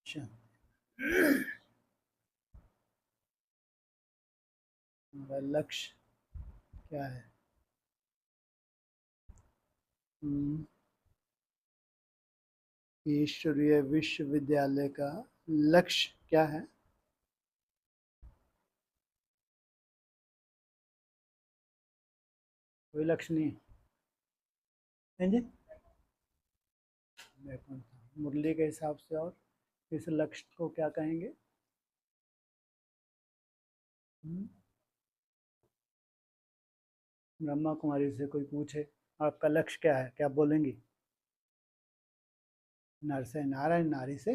अच्छा, हमारा लक्ष्य क्या है? ईश्वरीय विश्वविद्यालय का लक्ष्य क्या है? कोई लक्ष्य नहीं है जी। मुरली के हिसाब से और इस लक्ष्य को क्या कहेंगे? ब्रह्मा कुमारी से कोई पूछे आपका लक्ष्य क्या है, क्या बोलेंगी? नर से नारायण, नारी से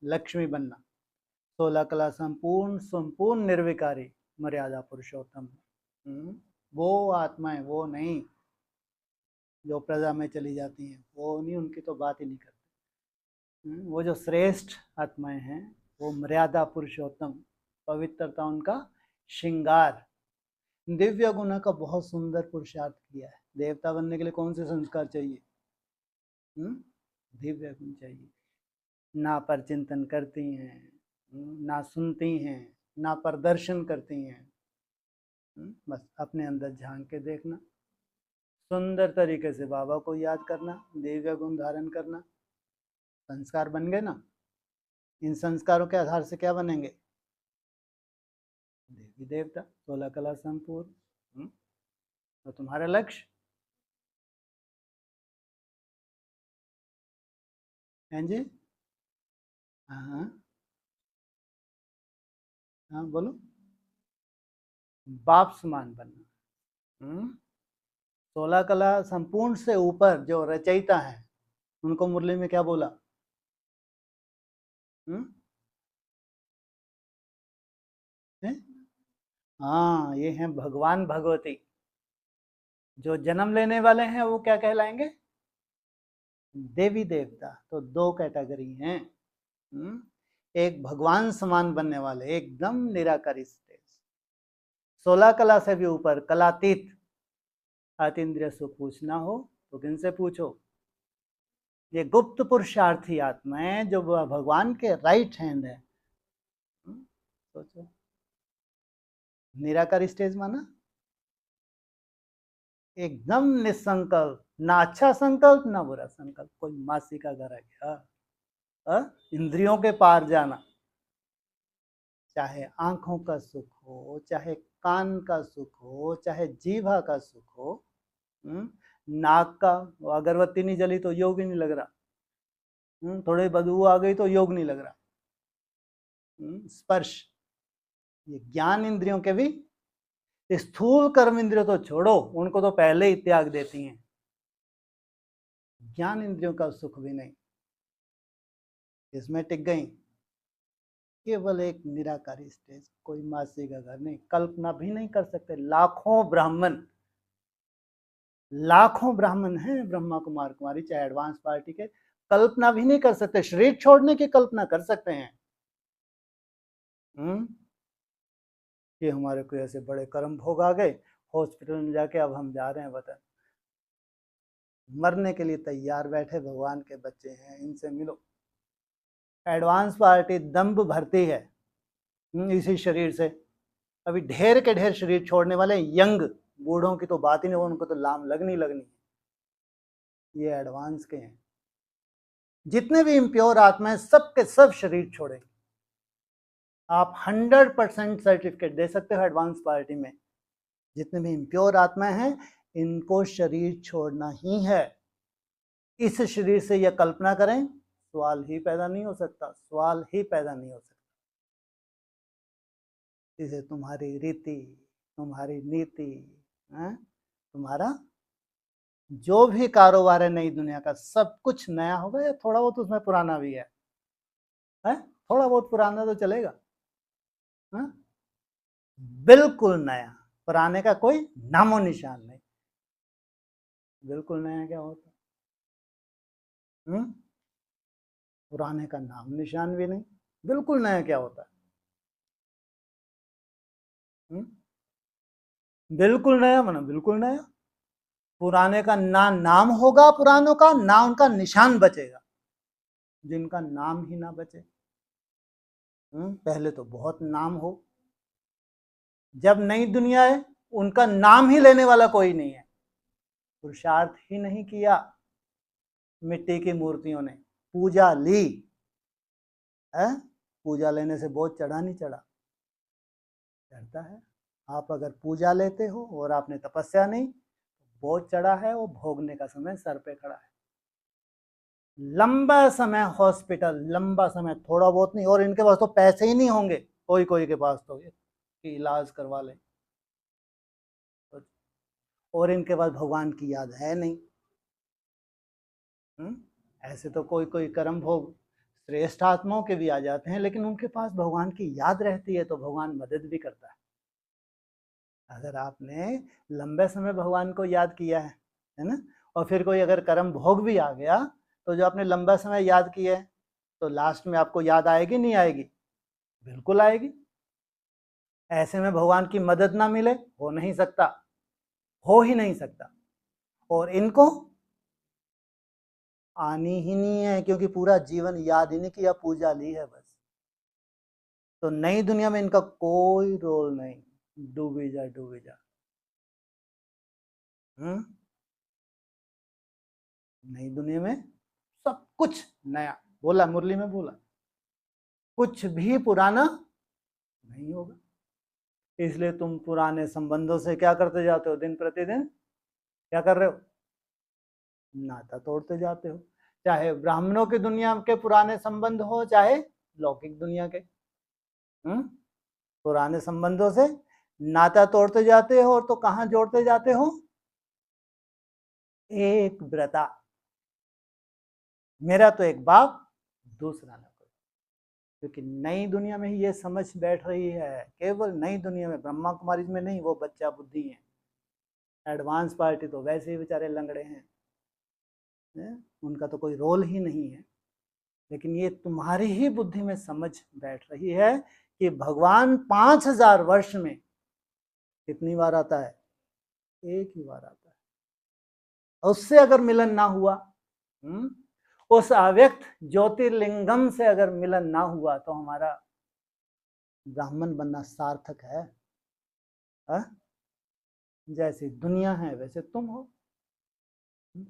लक्ष्मी बनना, 16 कला संपूर्ण संपूर्ण निर्विकारी मर्यादा पुरुषोत्तम। वो आत्माएं, वो नहीं जो प्रजा में चली जाती हैं, वो नहीं, उनकी तो बात ही नहीं करते। वो जो श्रेष्ठ आत्माएं हैं वो मर्यादा पुरुषोत्तम, पवित्रता उनका श्रृंगार, दिव्य गुना का बहुत सुंदर पुरुषार्थ किया है। देवता बनने के लिए कौन से संस्कार चाहिए? दिव्य गुण चाहिए। ना पर चिंतन करती हैं, ना सुनती हैं, ना प्रदर्शन करती हैं, बस अपने अंदर झांक के देखना, सुंदर तरीके से बाबा को याद करना, दिव्य गुण धारण करना। संस्कार बन गए ना। इन संस्कारों के आधार से क्या बनेंगे? देवी देवता, 16 कला संपूर्ण। तो तुम्हारा लक्ष्य है जी? हाँ हाँ, बोलो। बाप समान बनना। 16 कला संपूर्ण से ऊपर जो रचयिता है उनको मुरली में क्या बोला? हाँ, ये हैं भगवान भगवती। जो जन्म लेने वाले हैं वो क्या कहलाएंगे? देवी देवता। तो दो कैटेगरी हैं। एक भगवान समान बनने वाले, एकदम निराकारी स्टेज, 16 कला से भी ऊपर, कलातीत। अतीन्द्रिय सुख पूछना हो तो किन से पूछो? ये गुप्त पुरुषार्थी आत्माएं जो भगवान के राइट हैंड है। सोचो, निराकार स्टेज माना एकदम निसंकल्प, ना अच्छा संकल्प ना बुरा संकल्प। कोई मासी का घर आ गया, इंद्रियों के पार जाना, चाहे आंखों का सुख हो, चाहे कान का सुख हो, चाहे जीभा का सुख हो। नाक का अगरबत्ती नहीं जली तो योग ही नहीं लग रहा। थोड़ी बदबू आ गई तो योग नहीं लग रहा। स्पर्श, ये ज्ञान इंद्रियों के भी, स्थूल कर्म इंद्रियों तो छोड़ो, उनको तो पहले ही त्याग देती हैं। ज्ञान इंद्रियों का सुख भी नहीं, इसमें टिक गई। केवल एक निराकारी स्टेज, कोई मासी का घर नहीं, कल्पना भी नहीं कर सकते। लाखों ब्राह्मण हैं ब्रह्मा कुमार कुमारी, चाहे एडवांस पार्टी के, कल्पना भी नहीं कर सकते। शरीर छोड़ने की कल्पना कर सकते हैं कि हमारे कोई ऐसे बड़े कर्म भोग आ गए, हॉस्पिटल में जाके अब हम जा रहे हैं वतन, मरने के लिए तैयार बैठे भगवान के बच्चे हैं, इनसे मिलो। एडवांस पार्टी दम्भ भरती है इसी शरीर से। अभी ढेर के ढेर शरीर छोड़ने वाले यंग, बूढ़ों की तो बात ही नहीं, उनको तो लाम लगनी लगनी। ये एडवांस के हैं। जितने भी इम्प्योर आत्मा है सब के सब शरीर छोड़े। आप 100% सर्टिफिकेट दे सकते हो एडवांस पार्टी में। जितने भी इम्प्योर आत्मा हैं इनको शरीर छोड़ना ही है। इस शरीर से यह कल्पना करें, सवाल ही पैदा नहीं हो सकता, सवाल ही पैदा नहीं हो सकता। इसे तुम्हारी रीति, तुम्हारी नीति, तुम्हारा जो भी कारोबार है नई दुनिया का, सब कुछ नया होगा या थोड़ा बहुत उसमें पुराना भी है? थोड़ा बहुत पुराना तो चलेगा। बिल्कुल नया, पुराने का कोई नामो निशान नहीं। बिल्कुल नया क्या होता? पुराने का नाम निशान भी नहीं। बिल्कुल नया क्या होता है? बिल्कुल नया माना बिल्कुल नया। पुराने का ना नाम होगा पुरानों का, ना उनका निशान बचेगा। जिनका नाम ही ना बचे। पहले तो बहुत नाम हो, जब नई दुनिया है उनका नाम ही लेने वाला कोई नहीं है। पुरुषार्थ ही नहीं किया, मिट्टी की मूर्तियों ने पूजा ली है। पूजा लेने से बोझ चढ़ा नहीं चढ़ा? चढ़ता है। आप अगर पूजा लेते हो और आपने तपस्या नहीं, बोझ चढ़ा है, वो भोगने का समय सर पे खड़ा है। लंबा समय हॉस्पिटल, लंबा समय, थोड़ा बहुत नहीं। और इनके पास तो पैसे ही नहीं होंगे, कोई कोई के पास तो कि इलाज करवा ले, और इनके पास भगवान की याद है नहीं। ऐसे तो कोई कोई कर्म भोग श्रेष्ठ आत्माओं के भी आ जाते हैं, लेकिन उनके पास भगवान की याद रहती है तो भगवान मदद भी करता है। अगर आपने लंबे समय भगवान को याद किया है ना, और फिर कोई अगर कर्म भोग भी आ गया, तो जो आपने लंबा समय याद किया है, तो लास्ट में आपको याद आएगी नहीं आएगी? बिल्कुल आएगी। ऐसे में भगवान की मदद ना मिले, हो नहीं सकता, हो ही नहीं सकता। और इनको आनी ही नहीं है, क्योंकि पूरा जीवन याद ही नहीं किया, पूजा ली है बस। तो नई दुनिया में इनका कोई रोल नहीं। डूबी जा डूबी जा। नई दुनिया में सब कुछ नया, बोला मुरली में बोला, कुछ भी पुराना नहीं होगा। इसलिए तुम पुराने संबंधों से क्या करते जाते हो? दिन प्रतिदिन क्या कर रहे हो? नाता तोड़ते जाते हो। चाहे ब्राह्मणों की दुनिया के पुराने संबंध हो, चाहे लौकिक दुनिया के। पुराने संबंधों से नाता तोड़ते जाते हो, और तो कहां जोड़ते जाते हो? एक व्रता, मेरा तो एक बाप, दूसरा ना कोई। क्योंकि नई दुनिया में ही ये समझ बैठ रही है, केवल नई दुनिया में, ब्रह्मा कुमारी में नहीं। वो बच्चा बुद्धि है, एडवांस पार्टी तो वैसे ही बेचारे लंगड़े हैं, उनका तो कोई रोल ही नहीं है। लेकिन ये तुम्हारी ही बुद्धि में समझ बैठ रही है कि भगवान 5000 वर्ष में कितनी बार आता है? एक ही बार आता है। उससे अगर मिलन ना हुआ, उस अव्यक्त ज्योतिर्लिंगम से अगर मिलन ना हुआ, तो हमारा ब्राह्मण बनना सार्थक है। जैसी दुनिया है वैसे तुम हो।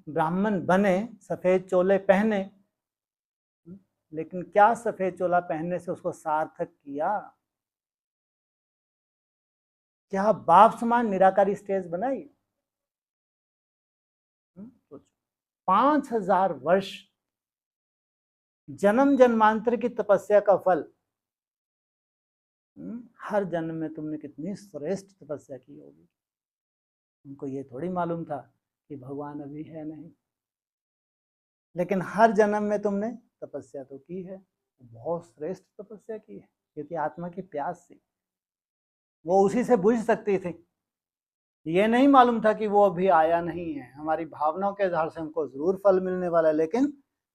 ब्राह्मण बने, सफेद चोले पहने, लेकिन क्या सफेद चोला पहनने से उसको सार्थक किया? क्या बाप समान निराकारी स्टेज बनाई? 5000 वर्ष जन्म जन्मांतर की तपस्या का फल। हर जन्म में तुमने कितनी श्रेष्ठ तपस्या की होगी। तुमको ये थोड़ी मालूम था कि भगवान अभी है नहीं, लेकिन हर जन्म में तुमने तपस्या तो की है, बहुत श्रेष्ठ तपस्या की है, क्योंकि आत्मा की प्यास थी, वो उसी से बुझ सकती थी। ये नहीं मालूम था कि वो अभी आया नहीं है। हमारी भावनाओं के आधार से हमको जरूर फल मिलने वाला है, लेकिन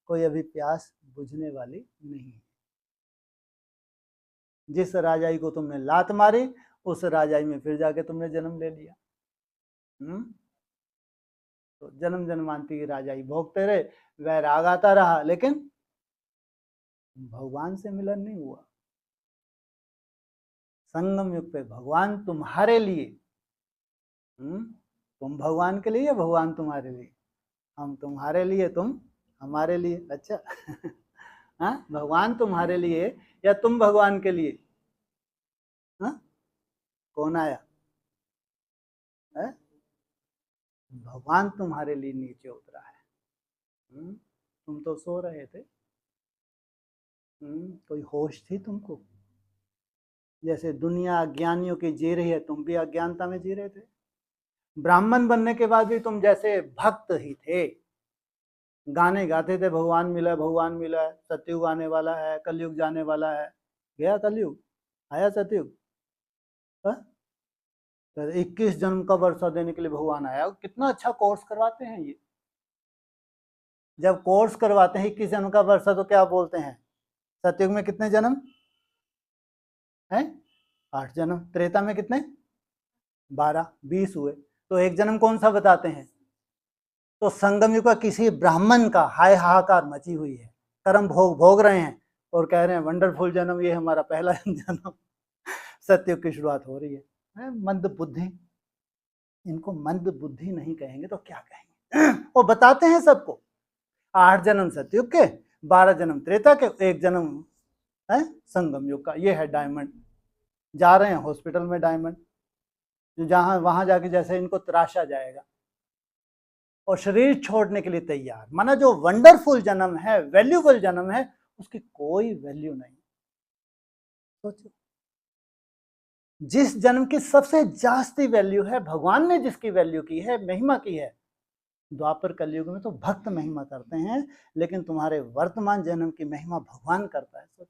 कोई अभी प्यास बुझने वाली नहीं है। जिस राजाई को तुमने लात मारी, उस राजाई में फिर जाके तुमने जन्म ले लिया। तो जन्म जन्मांती की राजाई भोगते रहे, वैराग आता रहा, लेकिन भगवान से मिलन नहीं हुआ। संगम युग पे भगवान तुम्हारे लिए, तुम भगवान के लिए या भगवान तुम्हारे लिए? हम तुम्हारे लिए, तुम हमारे लिए। अच्छा हाँ, भगवान तुम्हारे लिए या तुम भगवान के लिए? हाँ, कौन आया है? भगवान तुम्हारे लिए नीचे उतरा है। तुम तो सो रहे थे, कोई होश थी तुमको? जैसे दुनिया अज्ञानियों की जी रही है, तुम भी अज्ञानता में जी रहे थे। ब्राह्मण बनने के बाद भी तुम जैसे भक्त ही थे, गाने गाते थे, भगवान मिला, भगवान मिला, सतयुग आने वाला है, कलयुग जाने वाला है। गया कलयुग, आया सतयुग। 21 जन्म का वर्षा देने के लिए भगवान आया। कितना अच्छा कोर्स करवाते हैं ये। जब कोर्स करवाते हैं 21 जन्म का वर्षा, तो क्या बोलते हैं? सतयुग में कितने जन्म हैं? 8 जन्म। त्रेता में कितने? 12, 20 हुए। तो एक जन्म कौन सा बताते हैं? तो संगम युग का किसी ब्राह्मण का हाय हाहाकार मची हुई है। कर्म भोग भोग रहे हैं और कह रहे हैं वंडरफुल जन्म, ये हमारा पहला जन्म, सत्युग की शुरुआत हो रही है। मंद बुद्धि, इनको मंद बुद्धि नहीं कहेंगे तो क्या कहेंगे। वो बताते हैं सबको 8 जन्म सतयुग के, 12 जन्म त्रेता के, 1 जन्म है संगम युग का। ये है डायमंड। जा रहे हैं हॉस्पिटल में डायमंड, जो जहां वहां जाके जैसे इनको तराशा जाएगा और शरीर छोड़ने के लिए तैयार। माना जो वंडरफुल जन्म है, वैल्यूबल जन्म है, उसकी कोई वैल्यू नहीं। सोचो, जिस जन्म की सबसे जास्ती वैल्यू है, भगवान ने जिसकी वैल्यू की है, महिमा की है, द्वापर कलयुग में तो भक्त महिमा करते हैं, लेकिन तुम्हारे वर्तमान जन्म की महिमा भगवान करता है। सोचो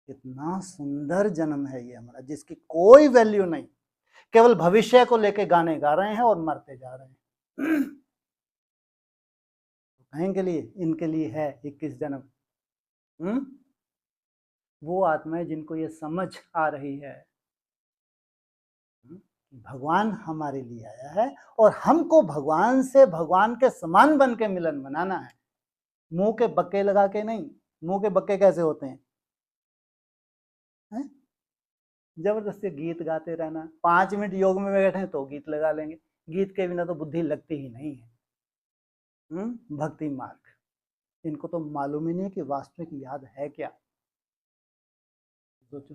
कितना सुंदर जन्म है ये हमारा, जिसकी कोई वैल्यू नहीं, केवल भविष्य को लेके गाने गा रहे हैं और मरते जा रहे हैं। कहेंगे लिए इनके लिए है 21 जन्म। वो आत्माएं जिनको ये समझ आ रही है भगवान हमारे लिए आया है और हमको भगवान से, भगवान के समान बन के मिलन मनाना है, मुंह के बक्के लगा के नहीं। मुंह के बक्के कैसे होते हैं? जबरदस्ती गीत गाते रहना, 5 मिनट योग में बैठे हैं तो गीत लगा लेंगे, गीत के बिना तो बुद्धि लगती ही नहीं है। भक्ति मार्ग, इनको तो मालूम ही नहीं कि वास्तविक याद है क्या। सोचो,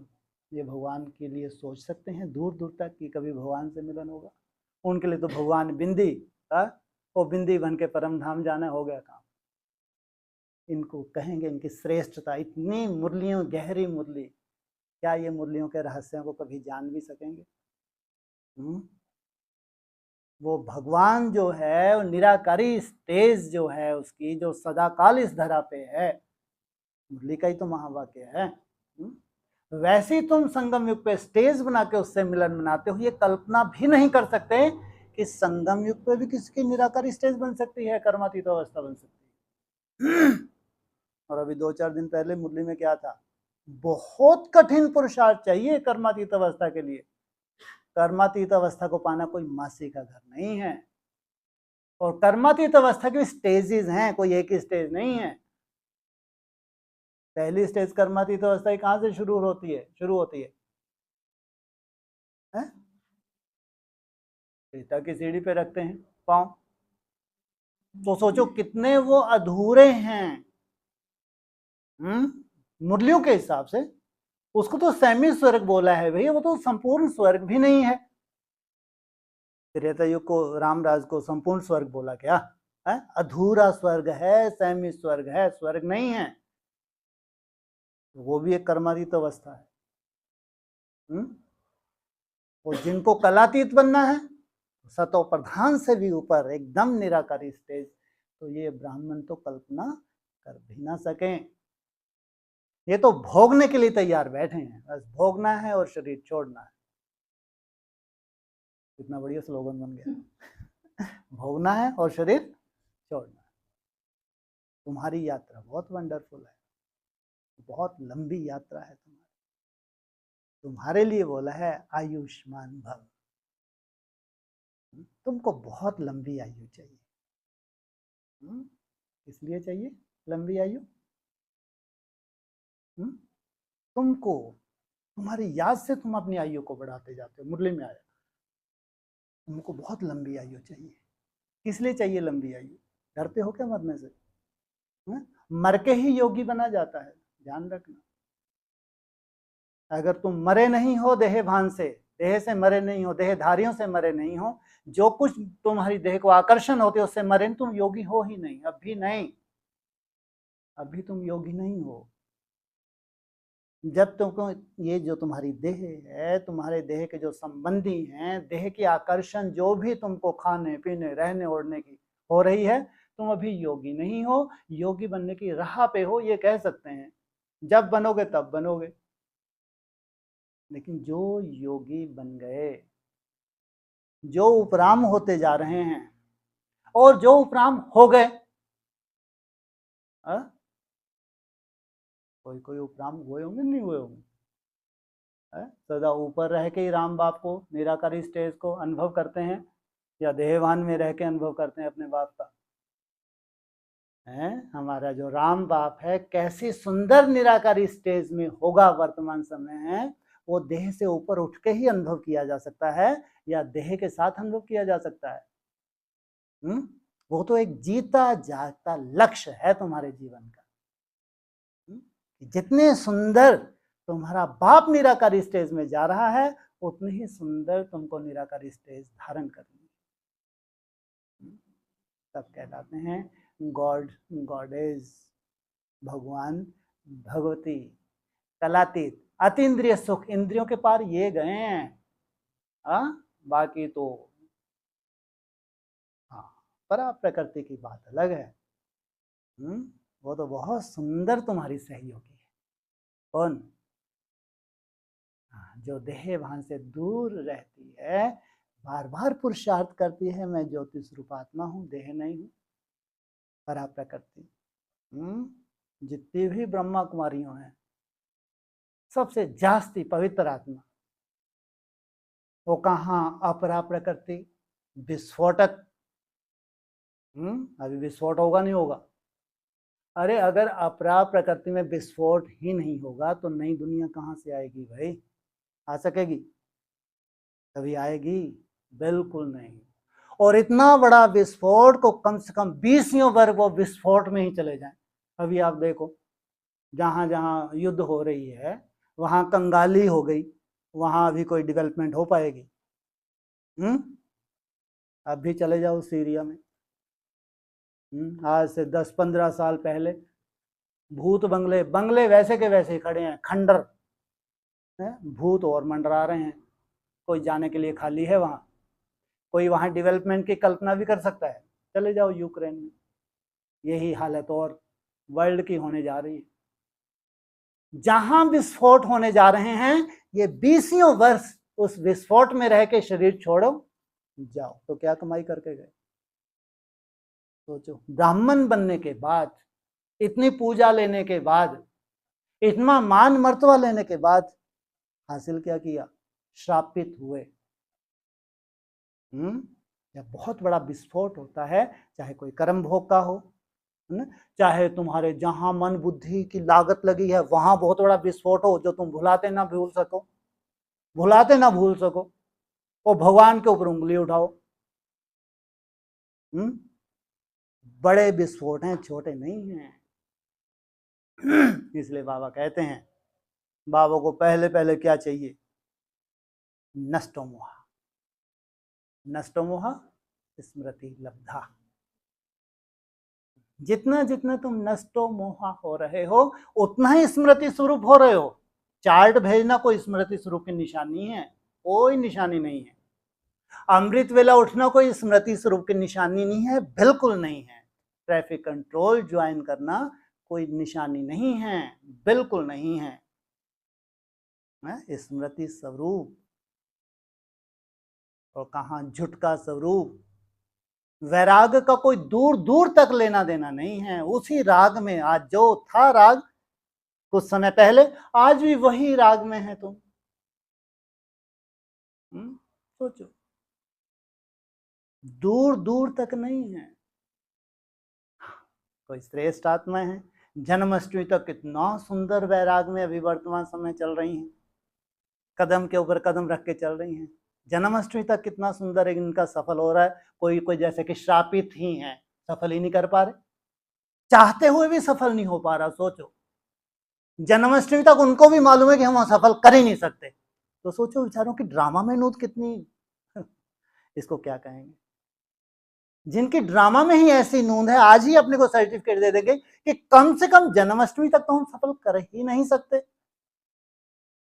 ये भगवान के लिए सोच सकते हैं दूर दूर तक कि कभी भगवान से मिलन होगा? उनके लिए तो भगवान बिंदी, वो बिंदी बन के परम धाम जाना हो गया काम। इनको कहेंगे इनकी श्रेष्ठता, इतनी मुरलियों, गहरी मुरली, क्या ये मुरलियों के रहस्यों को कभी जान भी सकेंगे? वो भगवान जो है, वो निराकारी स्टेज जो है उसकी, जो सदाकाल इस धरा पे है, मुरली का ही तो महावाक्य है। वैसे ही तुम संगम युग पे स्टेज बना के उससे मिलन मनाते हो। ये कल्पना भी नहीं कर सकते कि संगम युग पे भी किसी की निराकारी स्टेज बन सकती है, कर्मातीत अवस्था बन सकती है। और अभी 2-4 दिन पहले मुरली में क्या था, बहुत कठिन पुरुषार्थ चाहिए कर्मातीत अवस्था के लिए। कर्मातीत अवस्था को पाना कोई मासी का घर नहीं है, और कर्मातीत अवस्था की स्टेजेस हैं, कोई एक ही स्टेज नहीं है। पहली स्टेज कर्मातीत अवस्था कहां से शुरू होती है? त्रेता की सीढ़ी पे रखते हैं पांव। तो सोचो कितने वो अधूरे हैं मुरलियों के हिसाब से। उसको तो सेमी स्वर्ग बोला है भैया, वो तो संपूर्ण स्वर्ग भी नहीं है। त्रेता युग को, रामराज को संपूर्ण स्वर्ग बोला क्या है? अधूरा स्वर्ग है, सेमी स्वर्ग है, स्वर्ग नहीं है। वो भी एक कर्मातीत अवस्था है। और जिनको कलातीत बनना है, सतो प्रधान से भी ऊपर एकदम निराकारी स्टेज, तो ये ब्राह्मण तो कल्पना कर भी ना सकें। ये तो भोगने के लिए तैयार बैठे हैं, बस भोगना है और शरीर छोड़ना है। कितना बढ़िया स्लोगन बन गया। भोगना है और शरीर छोड़ना है। तुम्हारी यात्रा बहुत वंडरफुल है, बहुत लंबी यात्रा है तुम्हारे लिए बोला है आयुष्मान भव। तुमको बहुत लंबी आयु चाहिए। इसलिए चाहिए लंबी आयु, तुमको, तुम्हारी याद से तुम अपनी आयु को बढ़ाते जाते हो। मुरली में आया, तुमको बहुत लंबी आयु चाहिए। किस लिए चाहिए लंबी आयु? डरते हो क्या मरने से? मर के ही योगी बना जाता है, ध्यान रखना। अगर तुम मरे नहीं हो देह भान से, देह से मरे नहीं हो, देहधारियों से मरे नहीं हो, जो कुछ तुम्हारी देह को आकर्षण होते उससे मरे, तुम योगी हो ही नहीं। अभी नहीं, अभी तुम योगी नहीं हो। जब तुमको ये जो तुम्हारी देह है, तुम्हारे देह के जो संबंधी हैं, देह की आकर्षण जो भी तुमको खाने पीने रहने ओढ़ने की हो रही है, तुम अभी योगी नहीं हो। योगी बनने की राह पे हो, ये कह सकते हैं। जब बनोगे तब बनोगे। लेकिन जो योगी बन गए, जो उपराम होते जा रहे हैं, और जो उपराम हो गए, कोई उपराम हुए होंगे, नहीं हुए होंगे? सदा ऊपर रह के ही राम बाप को, निराकारी स्टेज को अनुभव करते हैं, या देहवान में रह के अनुभव करते हैं अपने बाप का? हैं, हमारा जो राम बाप है कैसी सुंदर निराकारी स्टेज में होगा वर्तमान समय है, वो देह से ऊपर उठ के ही अनुभव किया जा सकता है या देह के साथ अनुभव किया जा सकता है। वो तो एक जीता जागता लक्ष्य है तुम्हारे जीवन का। जितने सुंदर तुम्हारा बाप निराकारी स्टेज में जा रहा है, उतनी ही सुंदर तुमको निराकारी स्टेज धारण करनी है। तब कहलाते हैं गॉड, गॉडेज, भगवान, भगवती, कलातीत, अतीन्द्रिय सुख, इंद्रियों के पार ये गए हैं। बाकी तो हाँ, परा प्रकृति की बात अलग है। वो तो बहुत सुंदर तुम्हारी सहयोगी है। कौन? जो देह भान से दूर रहती है, बार बार पुरुषार्थ करती है, मैं ज्योति स्वरूप आत्मा हूँ, देह नहीं हूँ। परा प्रकृति जितनी भी ब्रह्मा कुमारियों हैं, सबसे जास्ती पवित्र आत्मा वो कहाँ? अपरा प्रकृति, विस्फोटक। अभी विस्फोट होगा नहीं होगा? अरे अगर अपरा प्रकृति में विस्फोट ही नहीं होगा तो नई दुनिया कहाँ से आएगी भाई? आ सकेगी? कभी आएगी? बिल्कुल नहीं। और इतना बड़ा विस्फोट को कम से कम 20 वर्ग वो विस्फोट में ही चले जाएं। अभी आप देखो, जहां जहां युद्ध हो रही है वहां कंगाली हो गई, वहां अभी कोई डेवलपमेंट हो पाएगी? अब भी चले जाओ सीरिया में, आज से 10-15 साल पहले भूत बंगले, बंगले वैसे के वैसे ही खड़े हैं, खंडर है, भूत और मंडरा रहे हैं। कोई जाने के लिए खाली है वहां? कोई वहां डेवलपमेंट की कल्पना भी कर सकता है? चले जाओ यूक्रेन में, यही हालत और वर्ल्ड की होने जा रही है। जहां विस्फोट होने जा रहे हैं, ये 20 वर्ष उस विस्फोट में रह के शरीर छोड़ो जाओ तो क्या कमाई करके गए? सोचो, ब्राह्मण बनने के बाद, इतनी पूजा लेने के बाद, इतना मान मर्तबा लेने के बाद हासिल क्या किया? श्रापित हुए। जब बहुत बड़ा विस्फोट होता है, चाहे कोई कर्म भोग का हो, चाहे तुम्हारे जहां मन बुद्धि की लागत लगी है वहां बहुत बड़ा विस्फोट हो जो तुम भुलाते ना भूल सको, भुलाते ना भूल सको, और भगवान के ऊपर उंगली उठाओ। बड़े विस्फोट हैं, छोटे नहीं हैं। इसलिए बाबा कहते हैं, बाबा को पहले पहले क्या चाहिए? नष्टो मोहा, नष्टो मोहा स्मृति लब्धा। जितना जितना तुम नष्टो मोहा हो रहे हो, उतना ही स्मृति स्वरूप हो रहे हो। चार्ट भेजना कोई स्मृति स्वरूप की निशानी है? कोई निशानी नहीं है। अमृत वेला उठना कोई स्मृति स्वरूप की निशानी नहीं है, बिल्कुल नहीं है। ट्रैफिक कंट्रोल ज्वाइन करना कोई निशानी नहीं है, बिल्कुल नहीं है। स्मृति स्वरूप, और कहाँ झुटका स्वरूप। वैराग का कोई दूर दूर तक लेना देना नहीं है। उसी राग में, आज जो था राग कुछ समय पहले, आज भी वही राग में है तुम। सोचो, दूर दूर तक नहीं है। कोई श्रेष्ठ आत्मा है, जन्माष्टमी तक कितना सुंदर वैराग में अभी वर्तमान समय चल रही हैं, कदम के ऊपर कदम रख के चल रही हैं। जन्माष्टमी तक कितना सुंदर इनका सफल हो रहा है। कोई कोई जैसे कि श्रापित ही हैं, सफल ही नहीं कर पा रहे, चाहते हुए भी सफल नहीं हो पा रहा। सोचो, जन्माष्टमी तक उनको भी मालूम है कि हम सफल कर ही नहीं सकते, तो सोचो बेचारों की ड्रामा में नूत कितनी इसको क्या कहेंगे, जिनकी ड्रामा में ही ऐसी नूंद है, आज ही अपने को सर्टिफिकेट दे देंगे कि कम से कम जन्माष्टमी तक तो हम सफल कर ही नहीं सकते,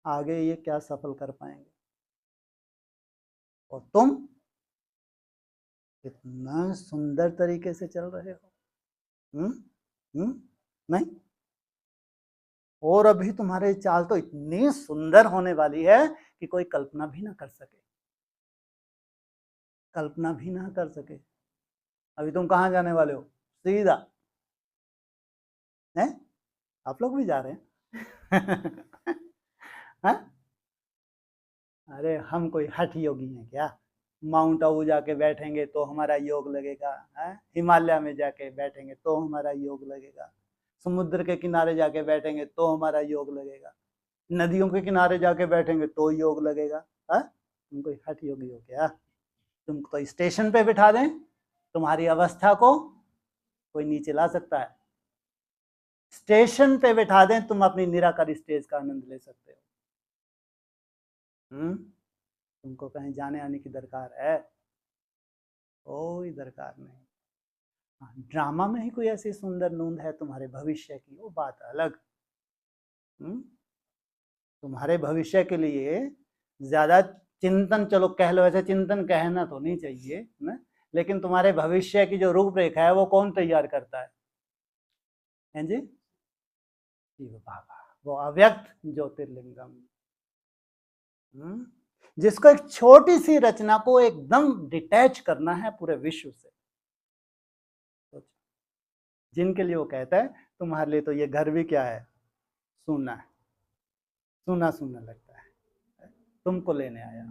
आगे ये क्या सफल कर पाएंगे। और तुम इतना सुंदर तरीके से चल रहे हो। नहीं, और अभी तुम्हारे चाल तो इतनी सुंदर होने वाली है कि कोई कल्पना भी ना कर सके, कल्पना भी ना कर सके। अभी तुम कहाँ जाने वाले हो? सीधा है, आप लोग भी जा रहे हैं? अरे हम कोई हठ योगी हैं क्या? माउंट आबू जाके बैठेंगे तो हमारा योग लगेगा, हिमालय में जाके बैठेंगे तो हमारा योग लगेगा, समुद्र के किनारे जाके बैठेंगे तो हमारा योग लगेगा, नदियों के किनारे जाके बैठेंगे तो योग लगेगा। तुम कोई हठ योगी हो क्या? तुमको तो स्टेशन पे बिठा दें, तुम्हारी अवस्था को कोई नीचे ला सकता है? स्टेशन पे बिठा दें, तुम अपनी निराकारी स्टेज का आनंद ले सकते हो। तुमको कहीं जाने आने की दरकार है? कोई दरकार नहीं। ड्रामा में ही कोई ऐसी सुंदर नूंद है तुम्हारे भविष्य की, वो बात अलग। तुम्हारे भविष्य के लिए ज्यादा चिंतन, चलो कह लो, ऐसे चिंतन कहना तो नहीं चाहिए ना, लेकिन तुम्हारे भविष्य की जो रूपरेखा है वो कौन तैयार करता है जी? शिव बाबा, वो अव्यक्त ज्योतिर्लिंगम, जिसको एक छोटी सी रचना को एकदम डिटैच करना है पूरे विश्व से। जिनके लिए वो कहता है तुम्हारे लिए तो ये घर भी क्या है, सुना है, सुना सुना लगता है, तुमको लेने आया।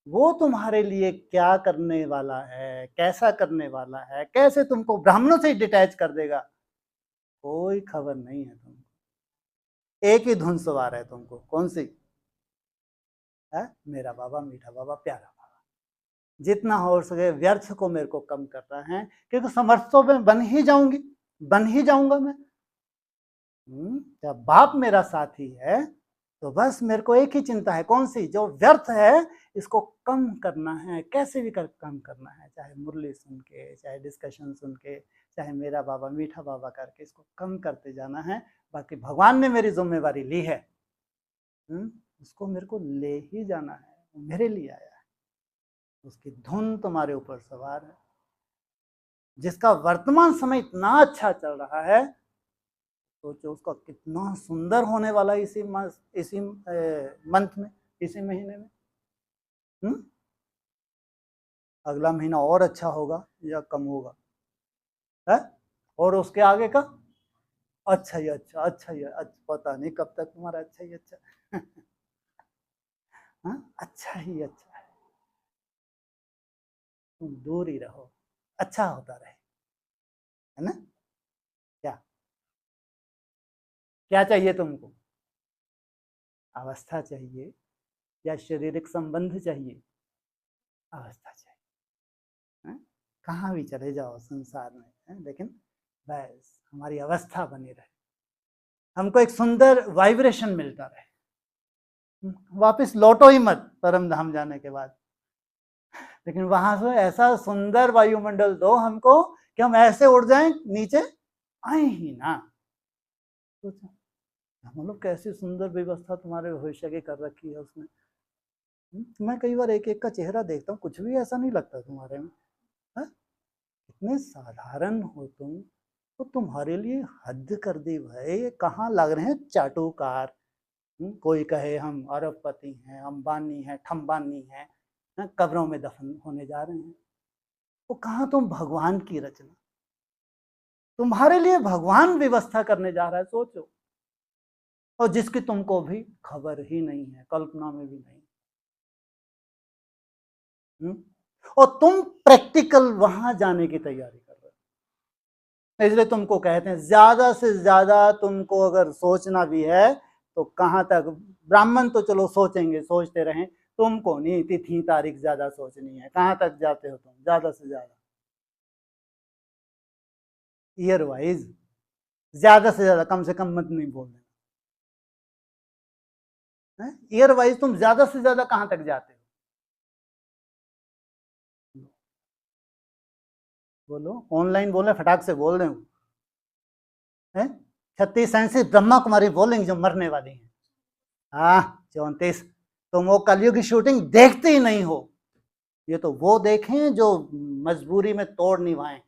वो तुम्हारे लिए क्या करने वाला है, कैसा करने वाला है, कैसे तुमको ब्राह्मणों से डिटैच कर देगा, कोई खबर नहीं है तुमको। एक ही धुन सवार है तुमको, कौन सी है? मेरा बाबा, मीठा बाबा, प्यारा बाबा। जितना हो सके व्यर्थ को मेरे को कम करना है, क्योंकि समर्थ तो मैं बन ही जाऊंगी, बन ही जाऊंगा मैं। जब बाप मेरा साथी है तो बस मेरे को एक ही चिंता है, कौन सी? जो व्यर्थ है इसको कम करना है, कैसे भी कम करना है, चाहे मुरली सुन के, चाहे डिस्कशन सुन के, चाहे मेरा बाबा मीठा बाबा करके इसको कम करते जाना है। बाकी भगवान ने मेरी जिम्मेवारी ली है, उसको मेरे को ले ही जाना है, मेरे लिए आया है, उसकी धुन तुम्हारे ऊपर सवार है। जिसका वर्तमान समय इतना अच्छा चल रहा है, सोचो उसका कितना सुंदर होने वाला है इसी मंथ में, इसी महीने में। अगला महीना और अच्छा होगा या कम होगा है? और उसके आगे का अच्छा ही अच्छा, अच्छा ही अच्छा, पता नहीं कब तक तुम्हारा अच्छा ही अच्छा अच्छा ही अच्छा है। तुम दूर ही रहो, अच्छा होता रहे, है ना? क्या चाहिए तुमको? अवस्था चाहिए या शारीरिक संबंध चाहिए? अवस्था चाहिए। कहाँ भी चले जाओ संसार में है? लेकिन बस हमारी अवस्था बनी रहे, हमको एक सुंदर वाइब्रेशन मिलता रहे। वापस लौटो ही मत परम धाम जाने के बाद, लेकिन वहां से ऐसा सुंदर वायुमंडल दो हमको कि हम ऐसे उड़ जाएं, नीचे आए ही ना। हम लोग कैसी सुंदर व्यवस्था तुम्हारे भविष्य की कर रखी है उसने। मैं कई बार एक एक का चेहरा देखता हूँ, कुछ भी ऐसा नहीं लगता तुम्हारे में। इतने साधारण हो तुम, तो तुम्हारे लिए हद कर दी भाई। कहाँ लग रहे हैं चाटुकार। कोई कहे हम अरबपति हैं, अंबानी हैं, ठम्बानी हैं, कब्रों में दफन होने जा रहे हैं। वो कहाँ तुम भगवान की रचना, तुम्हारे लिए भगवान व्यवस्था करने जा रहा है, सोचो। और जिसकी तुमको भी खबर ही नहीं है, कल्पना में भी नहीं। और तुम प्रैक्टिकल वहां जाने की तैयारी कर रहे हो। इसलिए तुमको कहते हैं ज्यादा से ज्यादा तुमको अगर सोचना भी है तो कहां तक, ब्राह्मण तो चलो सोचेंगे, सोचते रहें, तुमको नहीं तिथि तारीख ज्यादा सोचनी है। कहां तक जाते हो तुम? ज्यादा से ज्यादा ईयर वाइज, ज्यादा से ज्यादा, कम से कम मत नहीं बोल देना। ईयर वाइज तुम ज्यादा से ज्यादा कहां तक जाते हो? बोलो, ऑनलाइन बोले, फटाक से बोल रहे हो। 36 37 ब्रह्मा कुमारी बोलेंगे जो मरने वाली है। हाँ 34। तुम वो कलयुग की शूटिंग देखते ही नहीं हो। ये तो वो देखें जो मजबूरी में तोड़ निभाएं,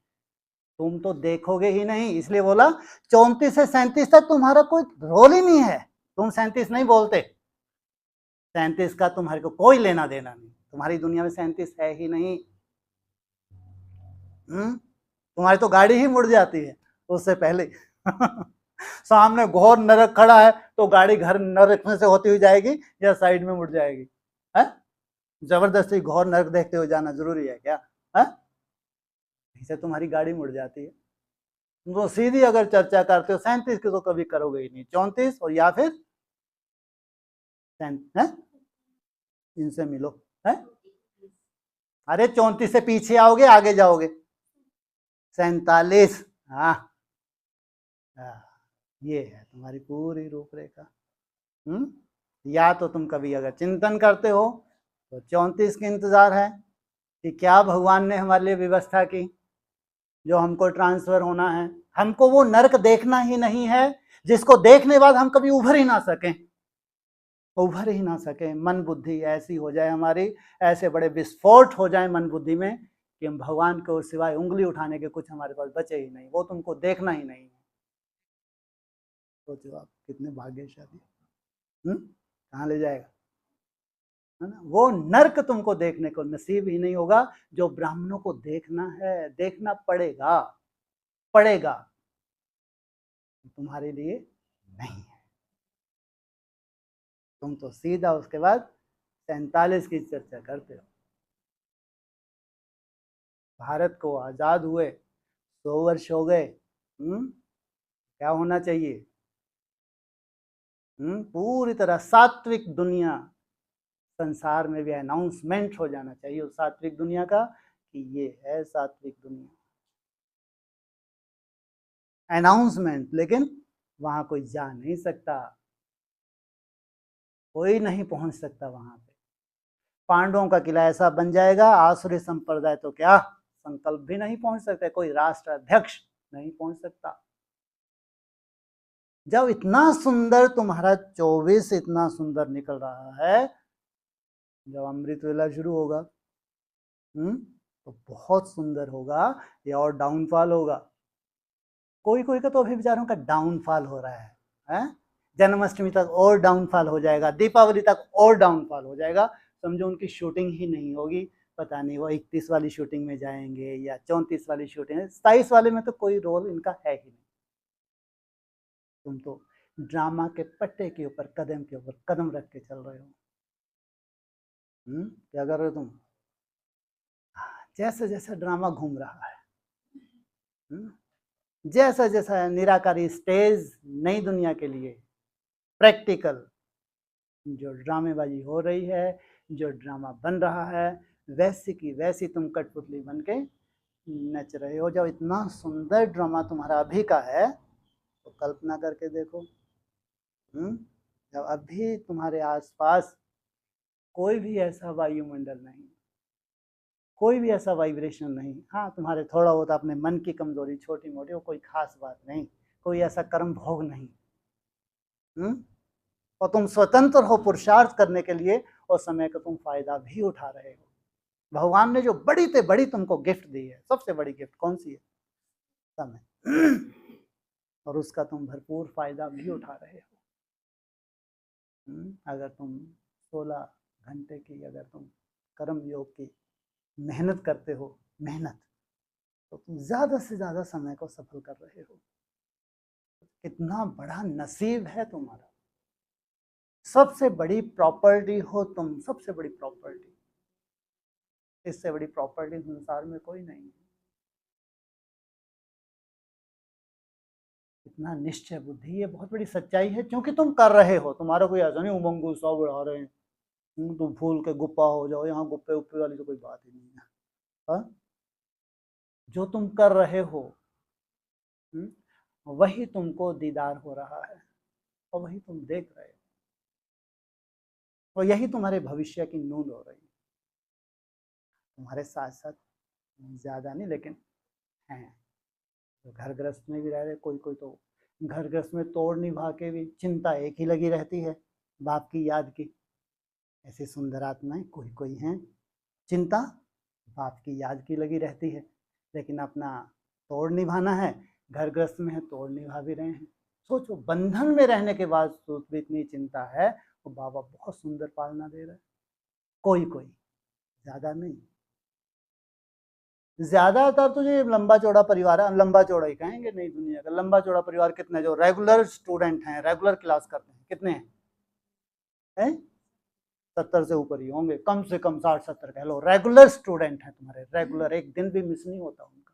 तुम तो देखोगे ही नहीं। इसलिए बोला 34 से 37 तक तुम्हारा कोई रोल ही नहीं है। तुम 37 नहीं बोलते, 37 का तुम्हारे को कोई लेना देना नहीं। तुम्हारी दुनिया में 37 है ही नहीं। तुम्हारी तो गाड़ी ही मुड़ जाती है उससे पहले सामने घोर नरक खड़ा है तो गाड़ी घर नरक में से होती हुई जाएगी या साइड में मुड़ जाएगी है? जबरदस्ती घोर नरक देखते हुए जाना जरूरी है क्या? है इससे तुम्हारी गाड़ी मुड़ जाती है। तो सीधी अगर चर्चा करते हो 37 की तो कभी करोगे ही नहीं, 34 और या फिर है इनसे मिलो है। अरे 34 से पीछे आओगे आगे जाओगे 47। हाँ ये है तुम्हारी पूरी रूपरेखा। या तो तुम कभी अगर चिंतन करते हो तो 34 की इंतजार है कि क्या भगवान ने हमारे लिए व्यवस्था की जो हमको ट्रांसफर होना है। हमको वो नरक देखना ही नहीं है जिसको देखने बाद हम कभी उभर ही ना सकें, उभर ही ना सके। मन बुद्धि ऐसी हो जाए हमारी, ऐसे बड़े विस्फोट हो जाए मन बुद्धि में कि हम भगवान को सिवाय उंगली उठाने के कुछ हमारे पास बचे ही नहीं, वो तुमको देखना ही नहीं है। सोचो आप कितने भाग्यशाली, कहाँ ले जाएगा, है ना। वो नर्क तुमको देखने को नसीब ही नहीं होगा जो ब्राह्मणों को देखना है, देखना पड़ेगा, पड़ेगा, तुम्हारे लिए नहीं है। तुम तो सीधा उसके बाद 47 की चर्चा करते हो। भारत को आजाद हुए 100 वर्ष हो गए, क्या होना चाहिए? पूरी तरह सात्विक दुनिया संसार में भी अनाउंसमेंट हो जाना चाहिए उस सात्विक दुनिया का कि ये है सात्विक दुनिया, अनाउंसमेंट। लेकिन वहां कोई जा नहीं सकता, कोई नहीं पहुंच सकता वहां पे। पांडवों का किला ऐसा बन जाएगा, आसुरी संप्रदाय तो क्या संकल्प भी नहीं पहुंच सकते, कोई राष्ट्र अध्यक्ष नहीं पहुंच सकता। जब इतना सुंदर तुम्हारा 24 इतना सुंदर निकल रहा है, जब अमृत वेला शुरू होगा तो बहुत सुंदर होगा ये, और डाउनफॉल होगा। कोई कोई का तो अभी बेचारों का डाउनफॉल हो रहा है? जन्माष्टमी तक और डाउनफॉल हो जाएगा, दीपावली तक और डाउनफॉल हो जाएगा। समझो उनकी शूटिंग ही नहीं होगी, पता नहीं वो 31 वाली शूटिंग में जाएंगे या 34 वाली शूटिंग, 27 वाले में तो कोई रोल इनका है ही नहीं। तुम तो ड्रामा के पट्टे के ऊपर कदम रख के चल रहे हो। क्या कर रहे हो तुम? जैसा जैसा ड्रामा घूम रहा है, जैसा जैसा निराकारी स्टेज नई दुनिया के लिए प्रैक्टिकल जो ड्रामेबाजी हो रही है, जो ड्रामा बन रहा है, वैसी की वैसी तुम कठपुतली बन के नच रहे हो। जब इतना सुंदर ड्रामा तुम्हारा अभी का है तो कल्पना करके देखो, जब अभी तुम्हारे आसपास कोई भी ऐसा वायुमंडल नहीं, कोई भी ऐसा वाइब्रेशन नहीं। हाँ तुम्हारे थोड़ा बहुत अपने मन की कमजोरी छोटी मोटी, वो कोई खास बात नहीं, कोई ऐसा कर्म भोग नहीं, और तुम स्वतंत्र हो पुरुषार्थ करने के लिए, और समय का तुम फायदा भी उठा रहे हो। भगवान ने जो बड़ी से बड़ी तुमको गिफ्ट दी है, सबसे बड़ी गिफ्ट कौन सी है? समय। और उसका तुम भरपूर फायदा भी उठा रहे हो। अगर तुम 16 घंटे की अगर तुम कर्म योग की मेहनत करते हो, मेहनत, तो तुम ज्यादा से ज्यादा समय को सफल कर रहे हो। कितना बड़ा नसीब है तुम्हारा। सबसे बड़ी प्रॉपर्टी हो तुम, सबसे बड़ी प्रॉपर्टी, इससे बड़ी प्रॉपर्टी संसार में कोई नहीं है। इतना निश्चय बुद्धि, ये बहुत बड़ी सच्चाई है, क्योंकि तुम कर रहे हो। तुम्हारा कोई ऐसा नहीं उमंग उत्साह बढ़ा रहे हैं, तुम फूल के गुप्पा हो जाओ, यहाँ गुप्पे उप्पे वाली तो कोई बात ही नहीं है। जो तुम कर रहे हो वही तुमको दीदार हो रहा है, और वही तुम देख रहे हो, और यही तुम्हारे भविष्य की नींद हो रही है। तुम्हारे साथ साथ ज्यादा नहीं लेकिन हैं तो घर गृहस्थ में भी रह रहे, कोई कोई तो घर गृहस्थ में तोड़ निभा के भी चिंता एक ही लगी रहती है, बाप की याद की। ऐसी सुंदर आत्माएं कोई कोई हैं, चिंता बाप की याद की लगी रहती है, लेकिन अपना तोड़ निभाना है, घर गृहस्थ में है तोड़ निभा भी रहे हैं। सोचो बंधन में रहने के बाद भी इतनी चिंता है, तो बाबा बहुत सुंदर पालना दे रहा है। कोई कोई, ज्यादा नहीं। ज्यादातर तो ये लंबा चौड़ा परिवार है, लंबा चौड़ा ही कहेंगे नई दुनिया का लंबा चौड़ा परिवार। कितने जो रेगुलर स्टूडेंट हैं, रेगुलर क्लास करते हैं, कितने हैं? 70 से ऊपर ही होंगे, कम से कम 60-70 कह लो। रेगुलर स्टूडेंट हैं तुम्हारे, रेगुलर, एक दिन भी मिस नहीं होता उनका।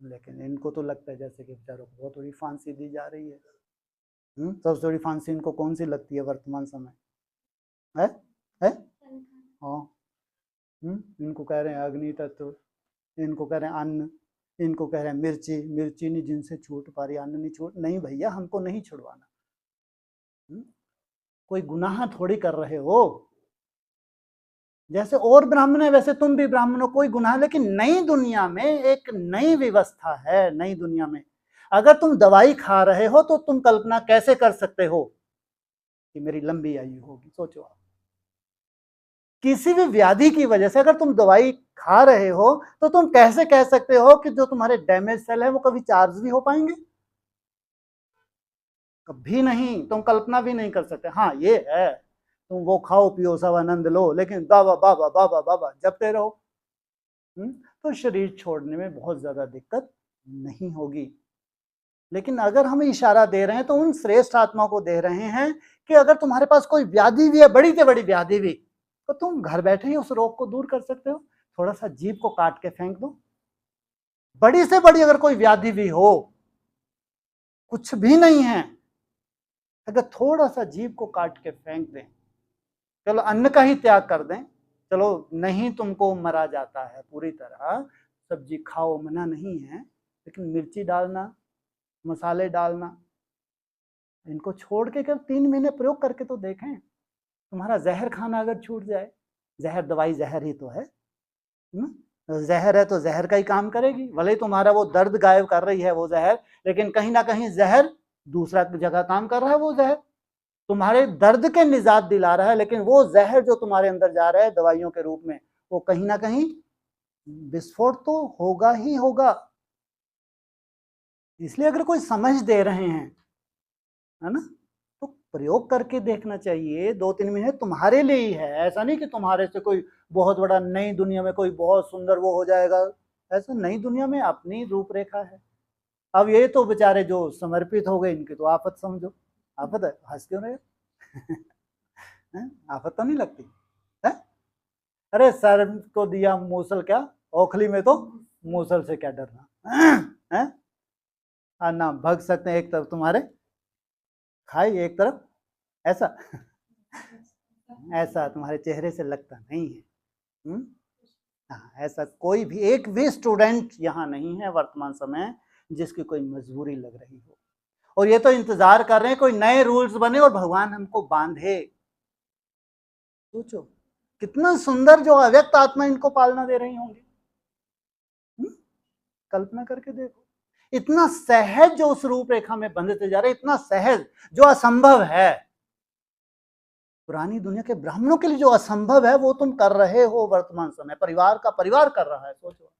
लेकिन इनको तो लगता है जैसे कि बेचारों को बहुत बड़ी फांसी दी जा रही है। सबसे बड़ी फांसी इनको कौन सी लगती है वर्तमान समय? है हाँ। इनको कह रहे हैं अग्नि तत्व, इनको कह रहे हैं अन्न, इनको कह रहे हैं मिर्ची, मिर्ची नहीं जिनसे छूट पा रही, अन्न नहीं छूट, नहीं भैया हमको नहीं छुड़वाना। कोई गुनाह थोड़ी कर रहे हो, जैसे और ब्राह्मण है वैसे तुम भी ब्राह्मण हो, कोई गुनाह। लेकिन नई दुनिया में एक नई व्यवस्था है। नई दुनिया में अगर तुम दवाई खा रहे हो तो तुम कल्पना कैसे कर सकते हो कि मेरी लंबी आयु होगी? सोचो आप, किसी भी व्याधि की वजह से अगर तुम दवाई खा रहे हो तो तुम कैसे कह सकते हो कि जो तुम्हारे डैमेज सेल है वो कभी चार्ज भी हो पाएंगे? कभी नहीं, तुम कल्पना भी नहीं कर सकते। हाँ ये है, तुम वो खाओ पियो सब आनंद लो, लेकिन बाबा बाबा बाबा बाबा जपते रहो, तो शरीर छोड़ने में बहुत ज्यादा दिक्कत नहीं होगी। लेकिन अगर हम इशारा दे रहे हैं तो उन श्रेष्ठ आत्मा को दे रहे हैं कि अगर तुम्हारे पास कोई व्याधि भी है, बड़ी से बड़ी व्याधि भी, तो तुम घर बैठे ही उस रोग को दूर कर सकते हो। थोड़ा सा जीभ को काट के फेंक दो। बड़ी से बड़ी अगर कोई व्याधि भी हो, कुछ भी नहीं है, अगर थोड़ा सा जीभ को काट के फेंक दें, चलो अन्न का ही त्याग कर दें, चलो नहीं तुमको मरा जाता है पूरी तरह, सब्जी खाओ मना नहीं है, लेकिन मिर्ची डालना, मसाले डालना, इनको छोड़ के केवल 3 महीने प्रयोग करके तो देखें। तुम्हारा जहर खाना अगर छूट जाए, जहर दवाई जहर ही तो है, जहर है तो जहर का ही काम करेगी। भले तुम्हारा वो दर्द गायब कर रही है वो जहर, लेकिन कहीं ना कहीं जहर दूसरा जगह काम कर रहा है। वो जहर तुम्हारे दर्द के निजात दिला रहा है, लेकिन वो जहर जो तुम्हारे अंदर जा रहा है दवाइयों के रूप में, वो कहीं ना कहीं विस्फोट तो होगा ही होगा। इसलिए अगर कोई समझ दे रहे हैं, है ना, तो प्रयोग करके देखना चाहिए। 2-3 महीने तुम्हारे लिए ही है, ऐसा नहीं कि तुम्हारे से कोई बहुत बड़ा नई दुनिया में कोई बहुत सुंदर वो हो जाएगा। ऐसा नई दुनिया में अपनी रूपरेखा है। अब ये तो बेचारे जो समर्पित हो गए, इनकी तो आफत समझो। आफत है, हंस क्यों रहे? आफत तो नहीं लगती है? अरे सर को दिया मूसल, क्या ओखली में तो मूसल से क्या डरना है? ना भग सकते हैं एक तरफ तुम्हारे खाई, एक तरफ ऐसा ऐसा तुम्हारे चेहरे से लगता नहीं है। ऐसा कोई भी एक भी स्टूडेंट यहाँ नहीं है वर्तमान समय जिसकी कोई मजबूरी लग रही हो, और ये तो इंतजार कर रहे हैं कोई नए रूल्स बने और भगवान हमको बांधे। सोचो कितना सुंदर जो अव्यक्त आत्मा इनको पालना दे रही होंगी। कल्पना करके देखो, इतना सहज जो उस रूपरेखा में बंधते जा रहे, इतना सहज जो असंभव है। पुरानी दुनिया के ब्राह्मणों के लिए जो असंभव है वो तुम कर रहे हो वर्तमान समय। परिवार का परिवार कर रहा है। सोचो,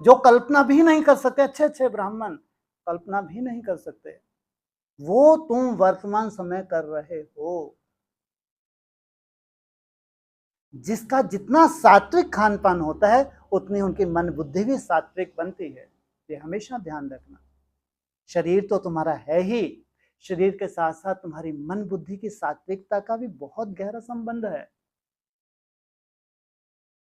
जो कल्पना भी नहीं कर सकते, अच्छे अच्छे ब्राह्मण कल्पना भी नहीं कर सकते, वो तुम वर्तमान समय कर रहे हो। जिसका जितना सात्विक खान पान होता है उतनी उनकी मन बुद्धि भी सात्विक बनती है। ये हमेशा ध्यान रखना। शरीर तो तुम्हारा है ही, शरीर के साथ साथ तुम्हारी मन बुद्धि की सात्विकता का भी बहुत गहरा संबंध है।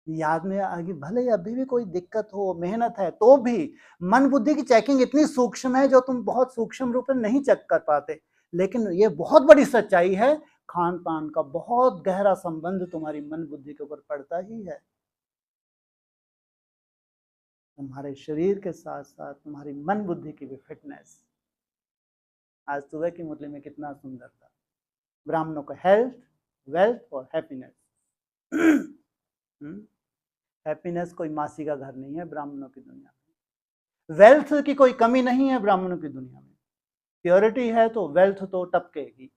याद में आगे, भले अभी भी कोई दिक्कत हो, मेहनत है, तो भी मन बुद्धि की चेकिंग इतनी सूक्ष्म है जो तुम बहुत सूक्ष्म रूप में नहीं चेक कर पाते। लेकिन ये बहुत बड़ी सच्चाई है, खान पान का बहुत गहरा संबंध तुम्हारी मन बुद्धि के ऊपर पड़ता ही है। तुम्हारे शरीर के साथ साथ तुम्हारी मन बुद्धि की भी फिटनेस। आज सुबह की मुरली में कितना सुंदर था, ब्राह्मणों को हेल्थ, वेल्थ और हैप्पीनेस। हैप्पीनेस कोई मासी का घर नहीं है ब्राह्मणों की दुनिया में। वेल्थ की कोई कमी नहीं है ब्राह्मणों की दुनिया में। प्योरिटी है तो वेल्थ तो टपकेगी।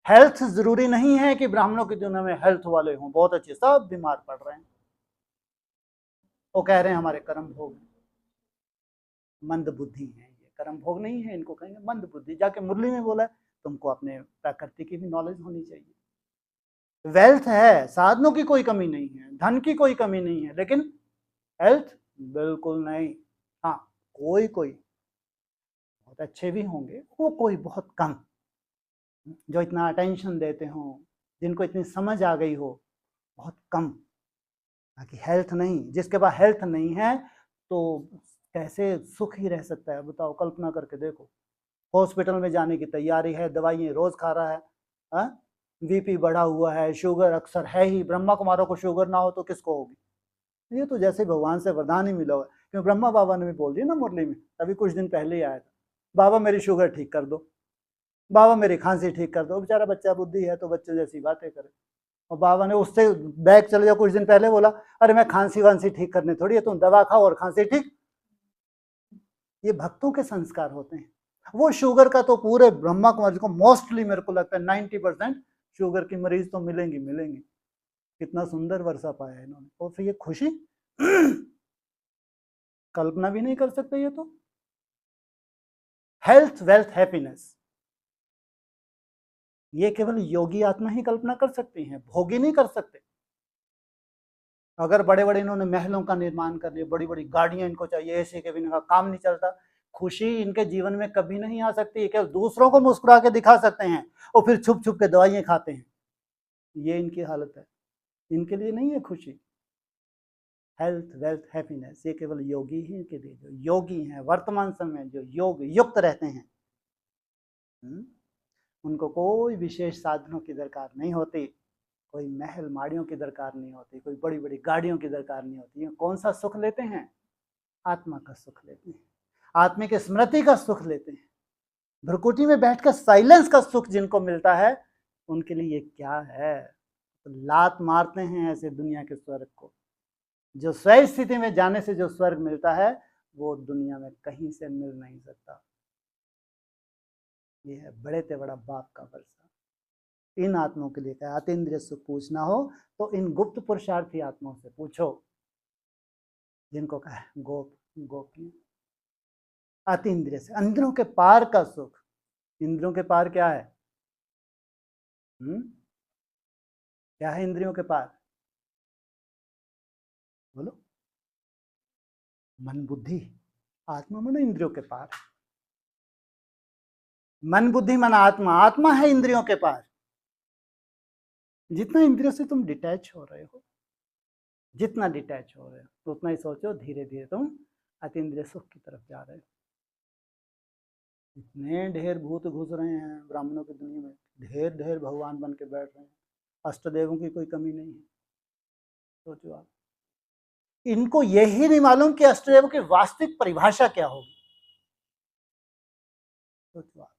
हेल्थ जरूरी नहीं है कि ब्राह्मणों की दुनिया में हेल्थ वाले हों बहुत अच्छे, सब बीमार पड़ रहे हैं। वो कह रहे हैं हमारे कर्म भोग मंद बुद्धि है। ये कर्म भोग नहीं है, इनको कहेंगे मंद बुद्धि। जाके मुरली में बोला तुमको अपने प्रकृति की भी नॉलेज होनी चाहिए। वेल्थ है, साधनों की कोई कमी नहीं है, धन की कोई कमी नहीं है, लेकिन हेल्थ बिल्कुल नहीं। हाँ कोई कोई बहुत अच्छे भी होंगे, वो कोई बहुत कम। जो इतना अटेंशन देते हो, जिनको इतनी समझ आ गई हो, बहुत कम। बाकी हेल्थ नहीं, जिसके पास हेल्थ नहीं है तो कैसे सुख ही रह सकता है बताओ? कल्पना करके देखो, हॉस्पिटल में जाने की तैयारी है, दवाइयाँ रोज खा रहा है, बीपी बढ़ा हुआ है, शुगर अक्सर है ही। ब्रह्मा कुमारों को शुगर ना हो तो किसको होगी? ये तो जैसे भगवान से वरदान ही मिला हुआ है। क्योंकि ब्रह्मा बाबा ने भी बोल दिया ना मुरली में, अभी कुछ दिन पहले ही आया था, बाबा मेरी शुगर ठीक कर दो, बाबा मेरी खांसी ठीक कर दो। बेचारा बच्चा बुद्धि है तो बच्चे जैसी बातें करे, और बाबा ने उससे बैग चले जाओ, कुछ दिन पहले बोला अरे मैं खांसी वांसी ठीक करने थोड़ी है, तुम दवा खाओ और खांसी ठीक। ये भक्तों के संस्कार होते हैं। वो शुगर का तो पूरे ब्रह्मा कुमारी को मोस्टली मेरे को लगता है 90% शुगर की मरीज तो मिलेंगी मिलेंगी। कितना सुंदर वर्षा पाया है इन्होंने, और फिर ये खुशी कल्पना भी नहीं कर सकते। ये तो हेल्थ वेल्थ हैप्पीनेस ये केवल योगी आत्मा ही कल्पना कर सकती हैं, भोगी नहीं कर सकते। अगर बड़े बड़े इन्होंने महलों का निर्माण कर लिया, बड़ी बड़ी गाड़ियां इनको चाहिए, ऐसे के बिना काम नहीं चलता, खुशी इनके जीवन में कभी नहीं आ सकती। केवल दूसरों को मुस्कुरा के दिखा सकते हैं और फिर छुप छुप के दवाइयां खाते हैं। ये इनकी हालत है, इनके लिए नहीं है खुशी। हेल्थ वेल्थ हैप्पीनेस ये केवल योगी ही के लिए, जो योगी हैं वर्तमान समय जो योग युक्त रहते हैं, उनको कोई विशेष साधनों की दरकार नहीं होती, कोई महल माड़ियों की दरकार नहीं होती, कोई बड़ी बड़ी गाड़ियों की दरकार नहीं होती। ये कौन सा सुख लेते हैं? आत्मा का सुख लेते हैं, आत्मिक स्मृति का सुख लेते हैं। भ्रकुटी में बैठकर साइलेंस का सुख जिनको मिलता है, उनके लिए ये क्या है? तो लात मारते हैं ऐसे दुनिया के स्वर्ग को। जो स्वयं स्थिति में जाने से जो स्वर्ग मिलता है वो दुनिया में कहीं से मिल नहीं सकता। ये है बड़े ते बड़ा बाप का वर्षा। इन आत्माओं के लिए कहा अतीन्द्रिय सुख पूछना हो तो इन गुप्त पुरुषार्थी आत्माओं से पूछो, जिनको कहा है गोप गोपी। अतीन्द्रिय से इंद्रियों के पार का सुख। इंद्रियों के पार क्या है? क्या है इंद्रियों के पार? बोलो। मन बुद्धि। आत्मा मन इंद्रियों के पार। मन बुद्धि मन आत्मा, आत्मा है इंद्रियों के पार। जितना इंद्रियों से तुम डिटैच हो रहे हो, जितना डिटैच हो रहे हो तो उतना ही सोचो धीरे धीरे तुम अतीन्द्रिय सुख की तरफ जा रहे हो। इतने ढेर भूत घुस रहे हैं ब्राह्मणों की दुनिया में, ढेर ढेर भगवान बन के बैठ रहे हैं, अष्टदेवों की कोई कमी नहीं है। सोचो आप, इनको यही नहीं मालूम कि अष्टदेवों की वास्तविक परिभाषा क्या होगी। सोचो आप,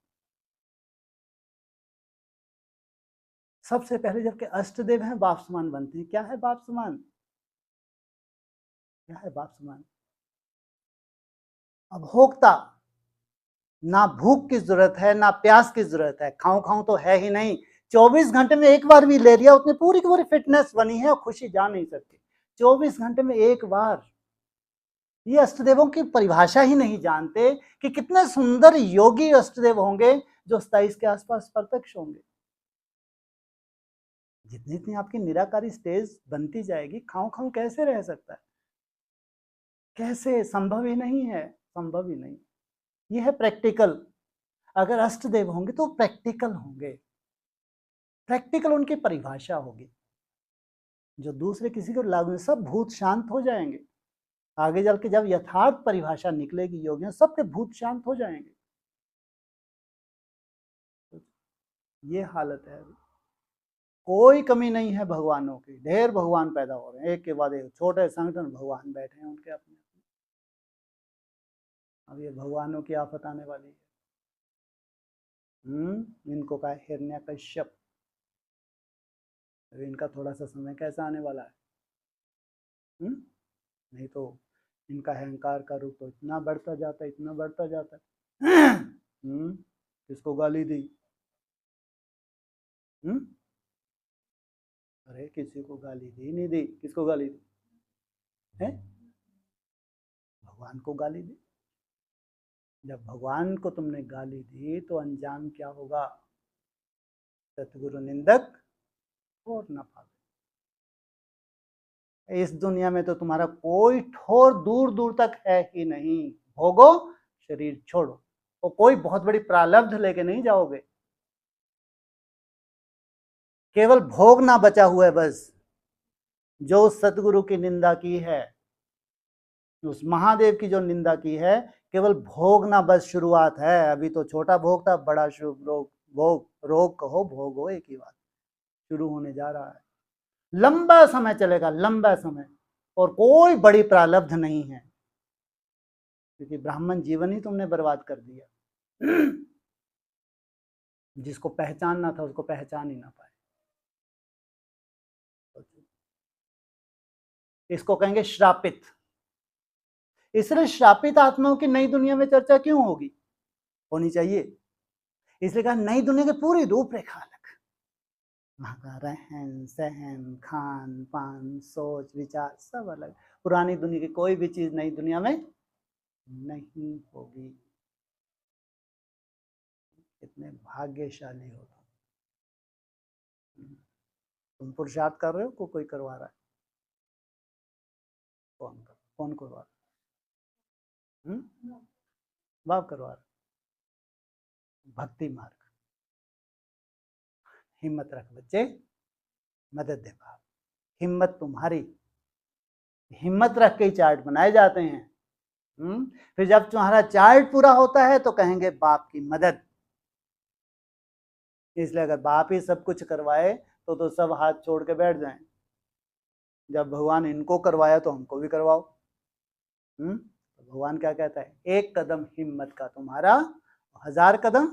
सबसे पहले जबकि अष्टदेव हैं बाप समान बनते हैं। क्या है बाप समान? क्या है बाप समान? अभोक्ता। ना भूख की जरूरत है ना प्यास की जरूरत है, खाऊं खाऊं तो है ही नहीं। 24 घंटे में एक बार भी ले लिया उतनी पूरी की पूरी फिटनेस बनी है और खुशी जा नहीं सकती। 24 घंटे में एक बार। ये अष्टदेवों की परिभाषा ही नहीं जानते कि कितने सुंदर योगी अष्टदेव होंगे जो 27 के आसपास प्रत्यक्ष होंगे। जितनी जितनी आपकी निराकारी स्टेज बनती जाएगी, खाऊं खाऊं कैसे रह सकता है? कैसे? संभव ही नहीं है, संभव ही नहीं। ये है प्रैक्टिकल। अगर अष्टदेव होंगे तो प्रैक्टिकल होंगे, प्रैक्टिकल उनकी परिभाषा होगी जो दूसरे किसी को लागू, सब भूत शांत हो जाएंगे। आगे चल के जब यथार्थ परिभाषा निकलेगी योगियों, सबके भूत शांत हो जाएंगे। ये हालत है। कोई कमी नहीं है भगवानों की, ढेर भगवान पैदा हो रहे हैं, एक के बाद एक छोटे संगठन भगवान बैठे हैं उनके अपने। अब ये भगवानों की आफत आने वाली है। इनको कहा हिरण्यकश्यप। इनका थोड़ा सा समय कैसा आने वाला है? नहीं तो इनका अहंकार का रूप तो इतना बढ़ता जाता है, इतना बढ़ता जाता है। किसको गाली दी? अरे किसी को गाली दी नहीं दी? किसको गाली दी है? भगवान को गाली दी। जब भगवान को तुमने गाली दी तो अंजाम क्या होगा? सतगुरु निंदक और न पावे। इस दुनिया में तो तुम्हारा कोई ठोर दूर दूर तक है ही नहीं। भोगो, शरीर छोड़ो, और कोई बहुत बड़ी प्रारब्ध लेके नहीं जाओगे। केवल भोगना बचा हुआ है बस। जो सतगुरु की निंदा की है, उस महादेव की जो निंदा की है, केवल भोगना बस शुरुआत है। अभी तो छोटा भोग था, बड़ा शुभ रोग, भोग रोग कहो भोग हो, एक ही बात शुरू होने जा रहा है। लंबा समय चलेगा, लंबा समय, और कोई बड़ी प्रारब्ध नहीं है, क्योंकि ब्राह्मण जीवन ही तुमने बर्बाद कर दिया। जिसको पहचानना था उसको पहचान ही ना पाए। इसको कहेंगे श्रापित। इसलिए श्रापित आत्माओं की नई दुनिया में चर्चा क्यों होगी, होनी चाहिए। इसलिए कहा नई दुनिया की पूरी रूपरेखा अलग, वहां का रहन सहन, खान पान, सोच विचार सब अलग। पुरानी दुनिया की कोई भी चीज नई दुनिया में नहीं होगी। कितने भाग्यशाली हो तुम पुरुषार्थ कर रहे हो, कोई करवा रहा है? कौन करवा रहा है? बाप करवा रहा। भक्ति मार्ग। हिम्मत रख बच्चे, मदद दे बाप। हिम्मत तुम्हारी, हिम्मत रख के ही चार्ट बनाए जाते हैं। फिर जब तुम्हारा चार्ट पूरा होता है तो कहेंगे बाप की मदद। इसलिए अगर बाप ही सब कुछ करवाए तो सब हाथ छोड़ के बैठ जाएं। जब भगवान इनको करवाया तो हमको भी करवाओ। तो भगवान क्या कहता है, एक कदम हिम्मत का तुम्हारा, 1000 कदम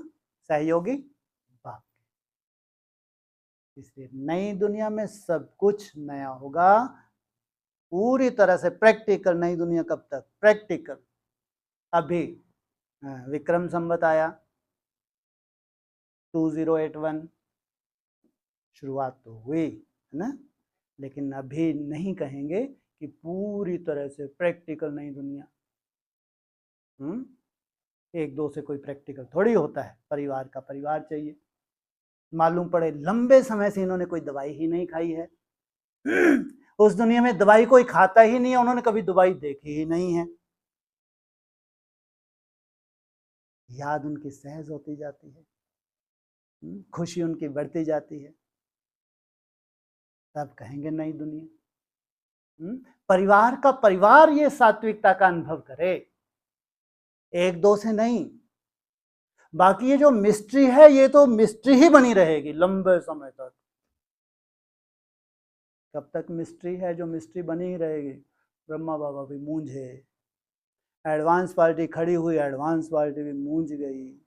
सहयोगी बाप। इसलिए नई दुनिया में सब कुछ नया होगा, पूरी तरह से प्रैक्टिकल। नई दुनिया कब तक प्रैक्टिकल? अभी विक्रम संवत आया 2081, शुरुआत तो हुई है ना, लेकिन अभी नहीं कहेंगे कि पूरी तरह से प्रैक्टिकल नई दुनिया। एक दो से कोई प्रैक्टिकल थोड़ी होता है। परिवार का परिवार चाहिए। मालूम पड़े लंबे समय से इन्होंने कोई दवाई ही नहीं खाई है। उस दुनिया में दवाई कोई खाता ही नहीं है, उन्होंने कभी दवाई देखी ही नहीं है। याद उनकी सहज होती जाती है, खुशी उनकी बढ़ती जाती है, तब कहेंगे नई दुनिया। परिवार का परिवार ये सात्विकता का अनुभव करे, एक दो से नहीं। बाकी ये जो मिस्ट्री है, ये तो मिस्ट्री ही बनी रहेगी लंबे समय तक। कब तक मिस्ट्री है? जो मिस्ट्री बनी ही रहेगी। ब्रह्मा बाबा भी मूंझे, एडवांस पार्टी खड़ी हुई, एडवांस पार्टी भी मूंझ गई।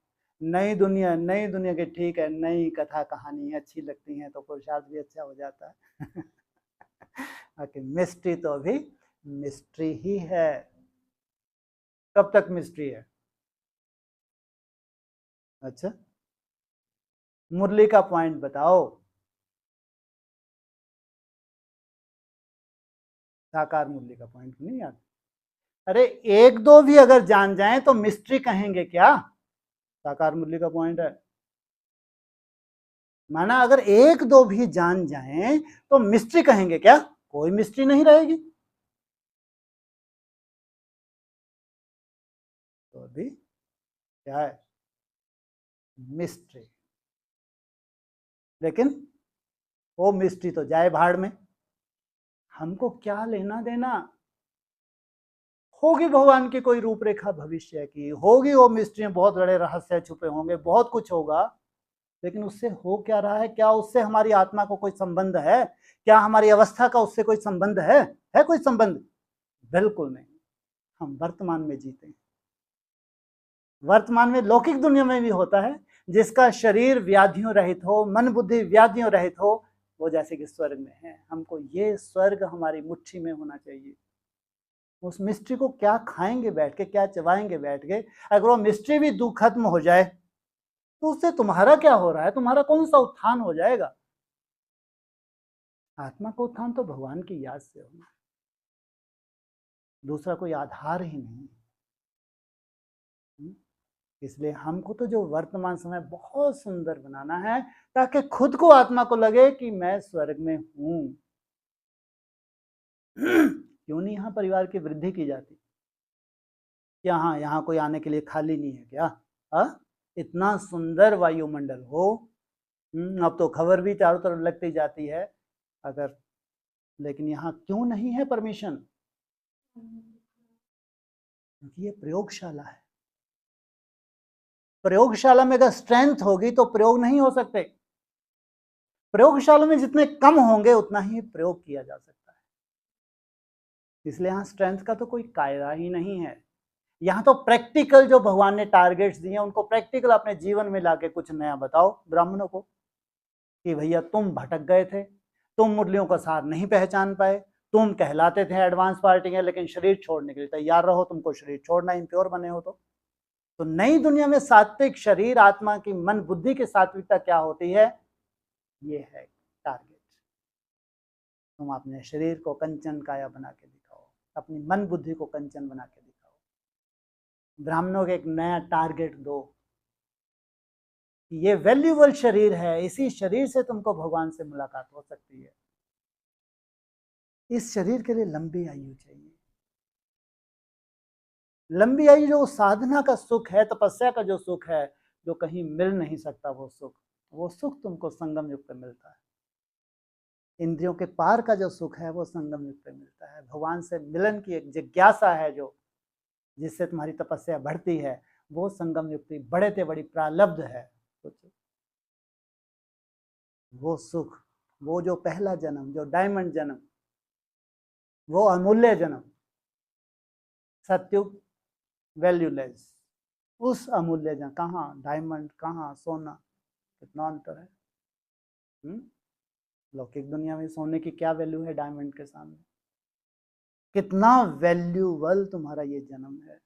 नई दुनिया की ठीक है, नई कथा कहानी अच्छी लगती है तो पुरुषार्थ भी अच्छा हो जाता है। बाकी मिस्ट्री तो अभी मिस्ट्री ही है। कब तक मिस्ट्री है? अच्छा, मुरली का पॉइंट बताओ। साकार मुरली का पॉइंट नहीं याद? अरे एक दो भी अगर जान जाएं तो मिस्ट्री कहेंगे क्या? साकार मुरली का पॉइंट है। माना अगर एक दो भी जान जाएं तो मिस्ट्री कहेंगे क्या? कोई मिस्ट्री नहीं रहेगी। तो अभी क्या है? मिस्ट्री। लेकिन वो मिस्ट्री तो जाए भाड़ में, हमको क्या लेना देना। होगी भगवान की कोई रूपरेखा भविष्य की, होगी वो मिस्ट्री, बहुत बड़े रहस्य छुपे होंगे, बहुत कुछ होगा, लेकिन उससे हो क्या रहा है? क्या उससे हमारी आत्मा को कोई संबंध है? क्या हमारी अवस्था का उससे कोई संबंध है कोई संबंध? बिल्कुल नहीं। हम वर्तमान में जीते हैं। वर्तमान में लौकिक दुनिया में भी होता है, जिसका शरीर व्याधियों रहित हो, मन बुद्धि व्याधियों रहित हो, वो जैसे कि स्वर्ग में है। हमको ये स्वर्ग हमारी मुट्ठी में होना चाहिए। उस मिस्ट्री को क्या खाएंगे बैठ के, क्या चबाएंगे बैठ के? अगर वो मिस्ट्री भी दुख खत्म हो जाए तो उससे तुम्हारा क्या हो रहा है? तुम्हारा कौन सा उत्थान हो जाएगा? आत्मा का उत्थान तो भगवान की याद से होना, दूसरा कोई आधार ही नहीं। इसलिए हमको तो जो वर्तमान समय बहुत सुंदर बनाना है, ताकि खुद को आत्मा को लगे कि मैं स्वर्ग में हूं। क्यों नहीं यहाँ परिवार की वृद्धि की जाती? क्या हाँ यहाँ कोई आने के लिए खाली नहीं है क्या? इतना सुंदर वायुमंडल हो, अब तो खबर भी चारों तरफ लगती जाती है अगर, लेकिन यहाँ क्यों नहीं है परमिशन? क्योंकि ये प्रयोगशाला है। प्रयोगशाला में अगर स्ट्रेंथ होगी तो प्रयोग नहीं हो सकते। प्रयोगशाला में जितने कम होंगे उतना ही प्रयोग किया जा सकता है। इसलिए यहाँ स्ट्रेंथ का तो कोई कायदा ही नहीं है। यहाँ तो प्रैक्टिकल जो भगवान ने टारगेट्स दिए उनको प्रैक्टिकल अपने जीवन में लाके कुछ नया बताओ ब्राह्मणों को कि भैया तुम भटक गए थे, तुम मुरलियों का सार नहीं पहचान पाए, तुम कहलाते थे एडवांस पार्टी है लेकिन शरीर छोड़ने के लिए तैयार रहो, तुमको शरीर छोड़ना, इम्प्योर बने हो तो नई दुनिया में सात्विक शरीर आत्मा की मन बुद्धि की सात्विकता क्या होती है, ये है टारगेट। तुम अपने शरीर को कंचन काया बना के दिखाओ, अपनी मन बुद्धि को कंचन बना के दिखाओ। ब्राह्मणों को एक नया टारगेट दो, ये वैल्यूएबल शरीर है, इसी शरीर से तुमको भगवान से मुलाकात हो सकती है। इस शरीर के लिए लंबी आयु चाहिए। लंबी आयु जो साधना का सुख है, तपस्या का जो सुख है, जो कहीं मिल नहीं सकता, वो सुख तुमको संगम युग पे मिलता है। इंद्रियों के पार का जो सुख है वो संगम युग पे मिलता है। भगवान से मिलन की एक जिज्ञासा है जो, जिससे तुम्हारी तपस्या बढ़ती है, वो संगम युग की बड़े से बड़ी प्रारब्ध है। वो सुख, वो जो पहला जन्म, जो डायमंड जन्म, वो अमूल्य जन्म, सत्युग वैल्यूलेस, उस अमूल्य जन्म, कहाँ डायमंड, कहाँ सोना, कितना अंतर है। लौकिक दुनिया में सोने की क्या वैल्यू है डायमंड के सामने? कितना वैल्यूबल तुम्हारा ये जन्म है,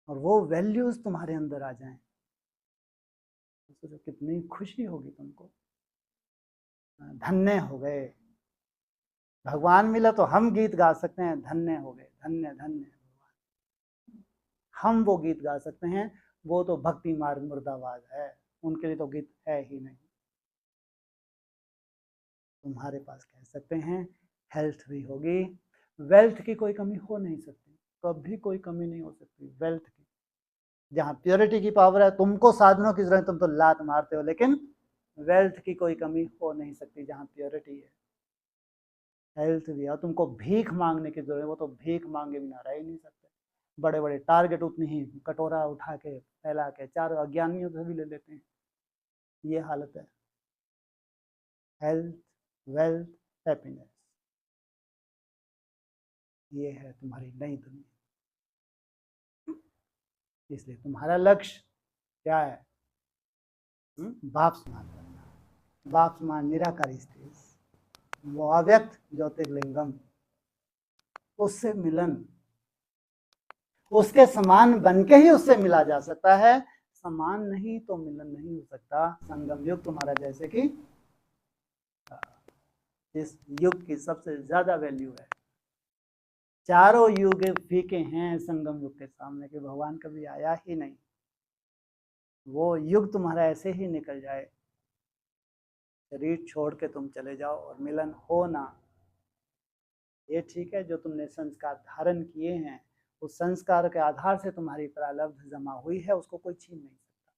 और वो वैल्यूज तुम्हारे अंदर आ जाएं तो सोचो कितनी खुशी होगी तुमको। धन्य हो गए, भगवान मिला तो हम गीत गा सकते हैं, धन्य हो गए, धन्य धन्य भगवान। हम वो गीत गा सकते हैं, वो तो भक्ति मार्ग मुर्दाबाद है, उनके लिए तो गीत है ही नहीं। तुम्हारे पास कह सकते हैं हेल्थ भी होगी, वेल्थ की कोई कमी हो नहीं सकती, कभी कोई कमी नहीं हो सकती वेल्थ की। जहाँ प्योरिटी की पावर है, तुमको साधनों की जरूरत, तुम तो लात मारते हो, लेकिन वेल्थ की कोई कमी हो नहीं सकती जहाँ प्योरिटी है। हेल्थ भी है, तुमको भीख मांगने की जरूरत है, वो तो भीख मांगे बिना रह ही नहीं सकते। बड़े बड़े टारगेट उतनी ही कटोरा उठा के फैला के चारों अज्ञानियों से भी ले लेते हैं, ये हालत है। हेल्थ, वेल्थ, हैप्पीनेस, ये है तुम्हारी नई दुनिया। इसलिए तुम्हारा लक्ष्य क्या है? बाप समान बनना, बाप समान निराकारी स्टेज, वो अव्यक्त ज्योतिर्लिंगम, उससे मिलन, उसके समान बन के ही उससे मिला जा सकता है। समान नहीं तो मिलन नहीं हो सकता। संगम युग तुम्हारा, जैसे कि इस युग की सबसे ज्यादा वैल्यू है। चारों युग फीके हैं संगम युग के सामने, कि भगवान कभी आया ही नहीं। वो युग तुम्हारा ऐसे ही निकल जाए, शरीर छोड़ के तुम चले जाओ और मिलन हो ना, ये ठीक है। जो तुमने संस्कार धारण किए हैं, उस संस्कार के आधार से तुम्हारी प्रारब्ध जमा हुई है, उसको कोई छीन नहीं सकता।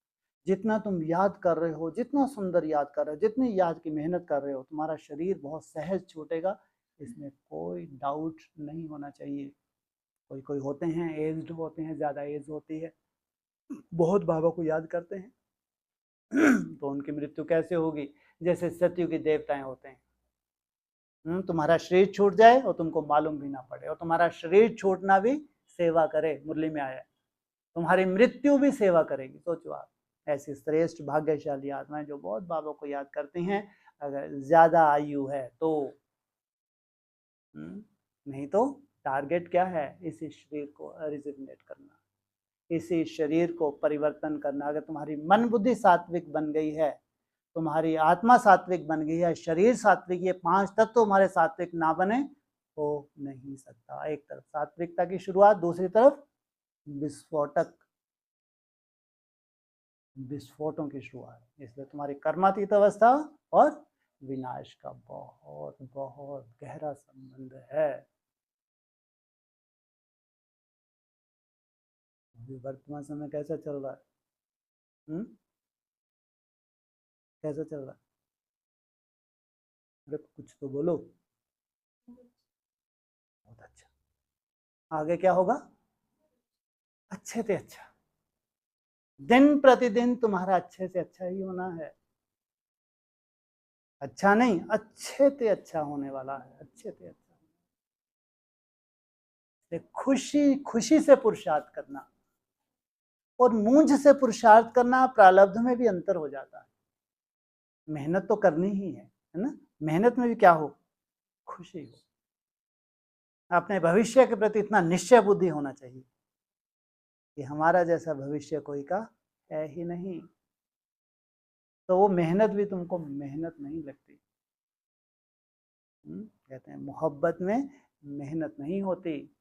जितना तुम याद कर रहे हो, जितना सुंदर याद कर रहे हो, जितनी याद की मेहनत कर रहे हो, तुम्हारा शरीर बहुत सहज छूटेगा, इसमें कोई डाउट नहीं होना चाहिए। कोई कोई होते हैं एज्ड होते हैं, ज़्यादा एज होती है, बहुत बाबा को याद करते हैं तो उनकी मृत्यु कैसे होगी? जैसे सतयुग के देवताएं होते हैं। तुम्हारा शरीर छूट जाए और तुमको मालूम भी ना पड़े, और तुम्हारा शरीर छूटना भी सेवा करे, मुरली में आया है, तुम्हारी मृत्यु भी सेवा करेगी। सोचो आप, ऐसी श्रेष्ठ भाग्यशाली आत्माएं जो बहुत बाबा को याद करती हैं, अगर ज्यादा आयु है तो। नहीं तो टारगेट क्या है? इसी शरीर को रिजिग्नेट करना, इसी शरीर को परिवर्तन करना। अगर तुम्हारी मन बुद्धि सात्विक बन गई है, तुम्हारी आत्मा सात्विक बन गई है, शरीर सात्विक, ये 5 तत्व तुम्हारे सात्विक ना बने हो नहीं सकता। एक तरफ सात्विकता की शुरुआत, दूसरी तरफ विस्फोटक, विस्फोटों की शुरुआत। इसलिए तुम्हारी कर्मातीत अवस्था और विनाश का बहुत बहुत गहरा संबंध है। वर्तमान समय कैसा चल रहा है? कैसा चल रहा? अरे कुछ तो बोलो। बहुत अच्छा। आगे क्या होगा? अच्छे से अच्छा। दिन प्रतिदिन तुम्हारा अच्छे से अच्छा ही होना है। अच्छा नहीं, अच्छे से अच्छा होने वाला है, अच्छे से अच्छा। खुशी खुशी से पुरुषार्थ करना और मूंझ से पुरुषार्थ करना, प्रारब्ध में भी अंतर हो जाता है। मेहनत तो करनी ही है ना? मेहनत में भी क्या हो? खुशी हो। अपने भविष्य के प्रति इतना निश्चय बुद्धि होना चाहिए कि हमारा जैसा भविष्य कोई का है ही नहीं, तो वो मेहनत भी तुमको मेहनत नहीं लगती। कहते हैं मोहब्बत में मेहनत नहीं होती।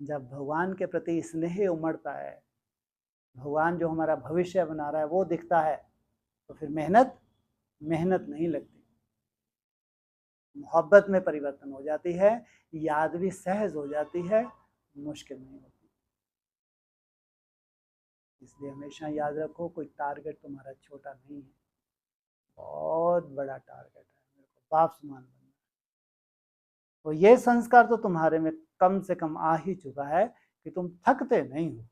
जब भगवान के प्रति स्नेह उमड़ता है, भगवान जो हमारा भविष्य बना रहा है वो दिखता है, तो फिर मेहनत नहीं लगती। मोहब्बत में परिवर्तन हो जाती है, याद भी सहज हो जाती है, मुश्किल नहीं होती। इसलिए हमेशा याद रखो, कोई टारगेट तुम्हारा छोटा नहीं है, बहुत बड़ा टारगेट है, मेरे को बाप समान बनना है। तो ये संस्कार तो तुम्हारे में कम से कम आ ही चुका है कि तुम थकते नहीं हो।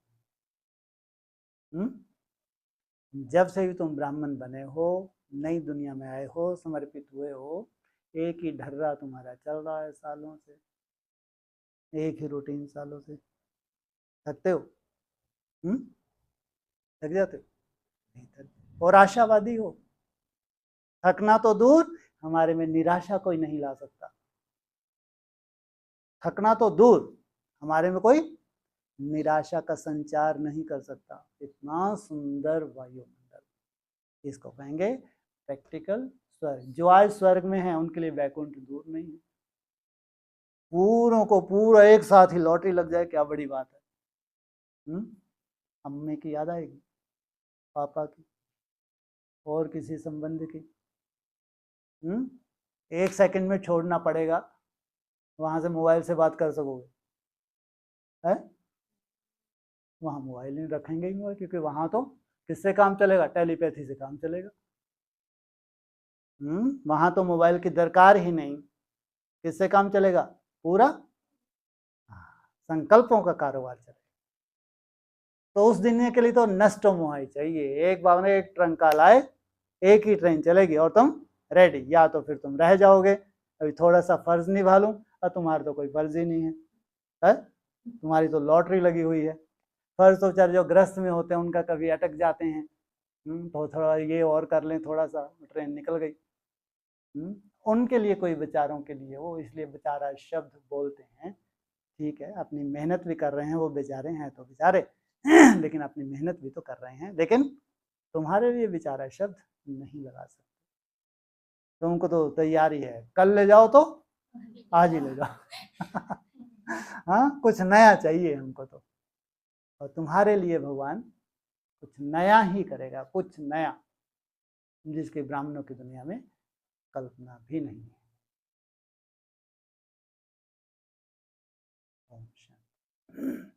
जब से भी तुम ब्राह्मण बने हो, नई दुनिया में आए हो, समर्पित हुए हो, एक ही ढर्रा तुम्हारा चल रहा है सालों से, एक ही रूटीन सालों से। थकते हो? थक जाते हो? नहीं थकते। और आशावादी हो। थकना तो दूर, हमारे में निराशा कोई नहीं ला सकता। थकना तो दूर, हमारे में कोई निराशा का संचार नहीं कर सकता। इतना सुंदर वायुमंडल, इसको कहेंगे प्रैक्टिकल स्वर्ग। जो आज स्वर्ग में है उनके लिए वैकुंठ दूर नहीं है। पूरों को पूरा एक साथ ही लॉटरी लग जाए, क्या बड़ी बात है। अम्मी की याद आएगी, पापा की, और किसी संबंध की। एक सेकंड में छोड़ना पड़ेगा, वहां से मोबाइल से बात कर सकोगे है? वहां मोबाइल नहीं रखेंगे ही मोबाइल, क्योंकि वहां तो किससे काम चलेगा? टेलीपैथी से काम चलेगा। वहां तो मोबाइल की दरकार ही नहीं। किससे काम चलेगा? पूरा संकल्पों का कारोबार चलेगा। तो उस दिन के लिए तो नष्ट मोह ही चाहिए। एक बार एक ट्रंका लाए, एक ही ट्रेन चलेगी और तुम रेडी। या तो फिर तुम रह जाओगे, अभी थोड़ा सा फर्ज निभा लूं, और तुम्हारा तो कोई फर्ज ही नहीं है? तुम्हारी तो लॉटरी लगी हुई है। फर्ज तो बेचारे जो ग्रस्त में होते हैं उनका कभी अटक जाते हैं, तो थोड़ा ये और कर लें, थोड़ा सा ट्रेन निकल गई। उनके लिए, कोई बेचारों के लिए वो इसलिए बेचारा शब्द बोलते हैं। ठीक है, अपनी मेहनत भी कर रहे हैं, वो बेचारे हैं तो बेचारे लेकिन अपनी मेहनत भी तो कर रहे हैं। लेकिन तुम्हारे लिए बेचारा शब्द नहीं लगा सकते। तुमको तो तैयारी है, कल ले जाओ तो आज ही ले जाओ हाँ, कुछ नया चाहिए हमको तो। और तुम्हारे लिए भगवान कुछ नया ही करेगा, कुछ नया, जिसकी ब्राह्मणों की दुनिया में कल्पना भी नहीं है। ओम शांति।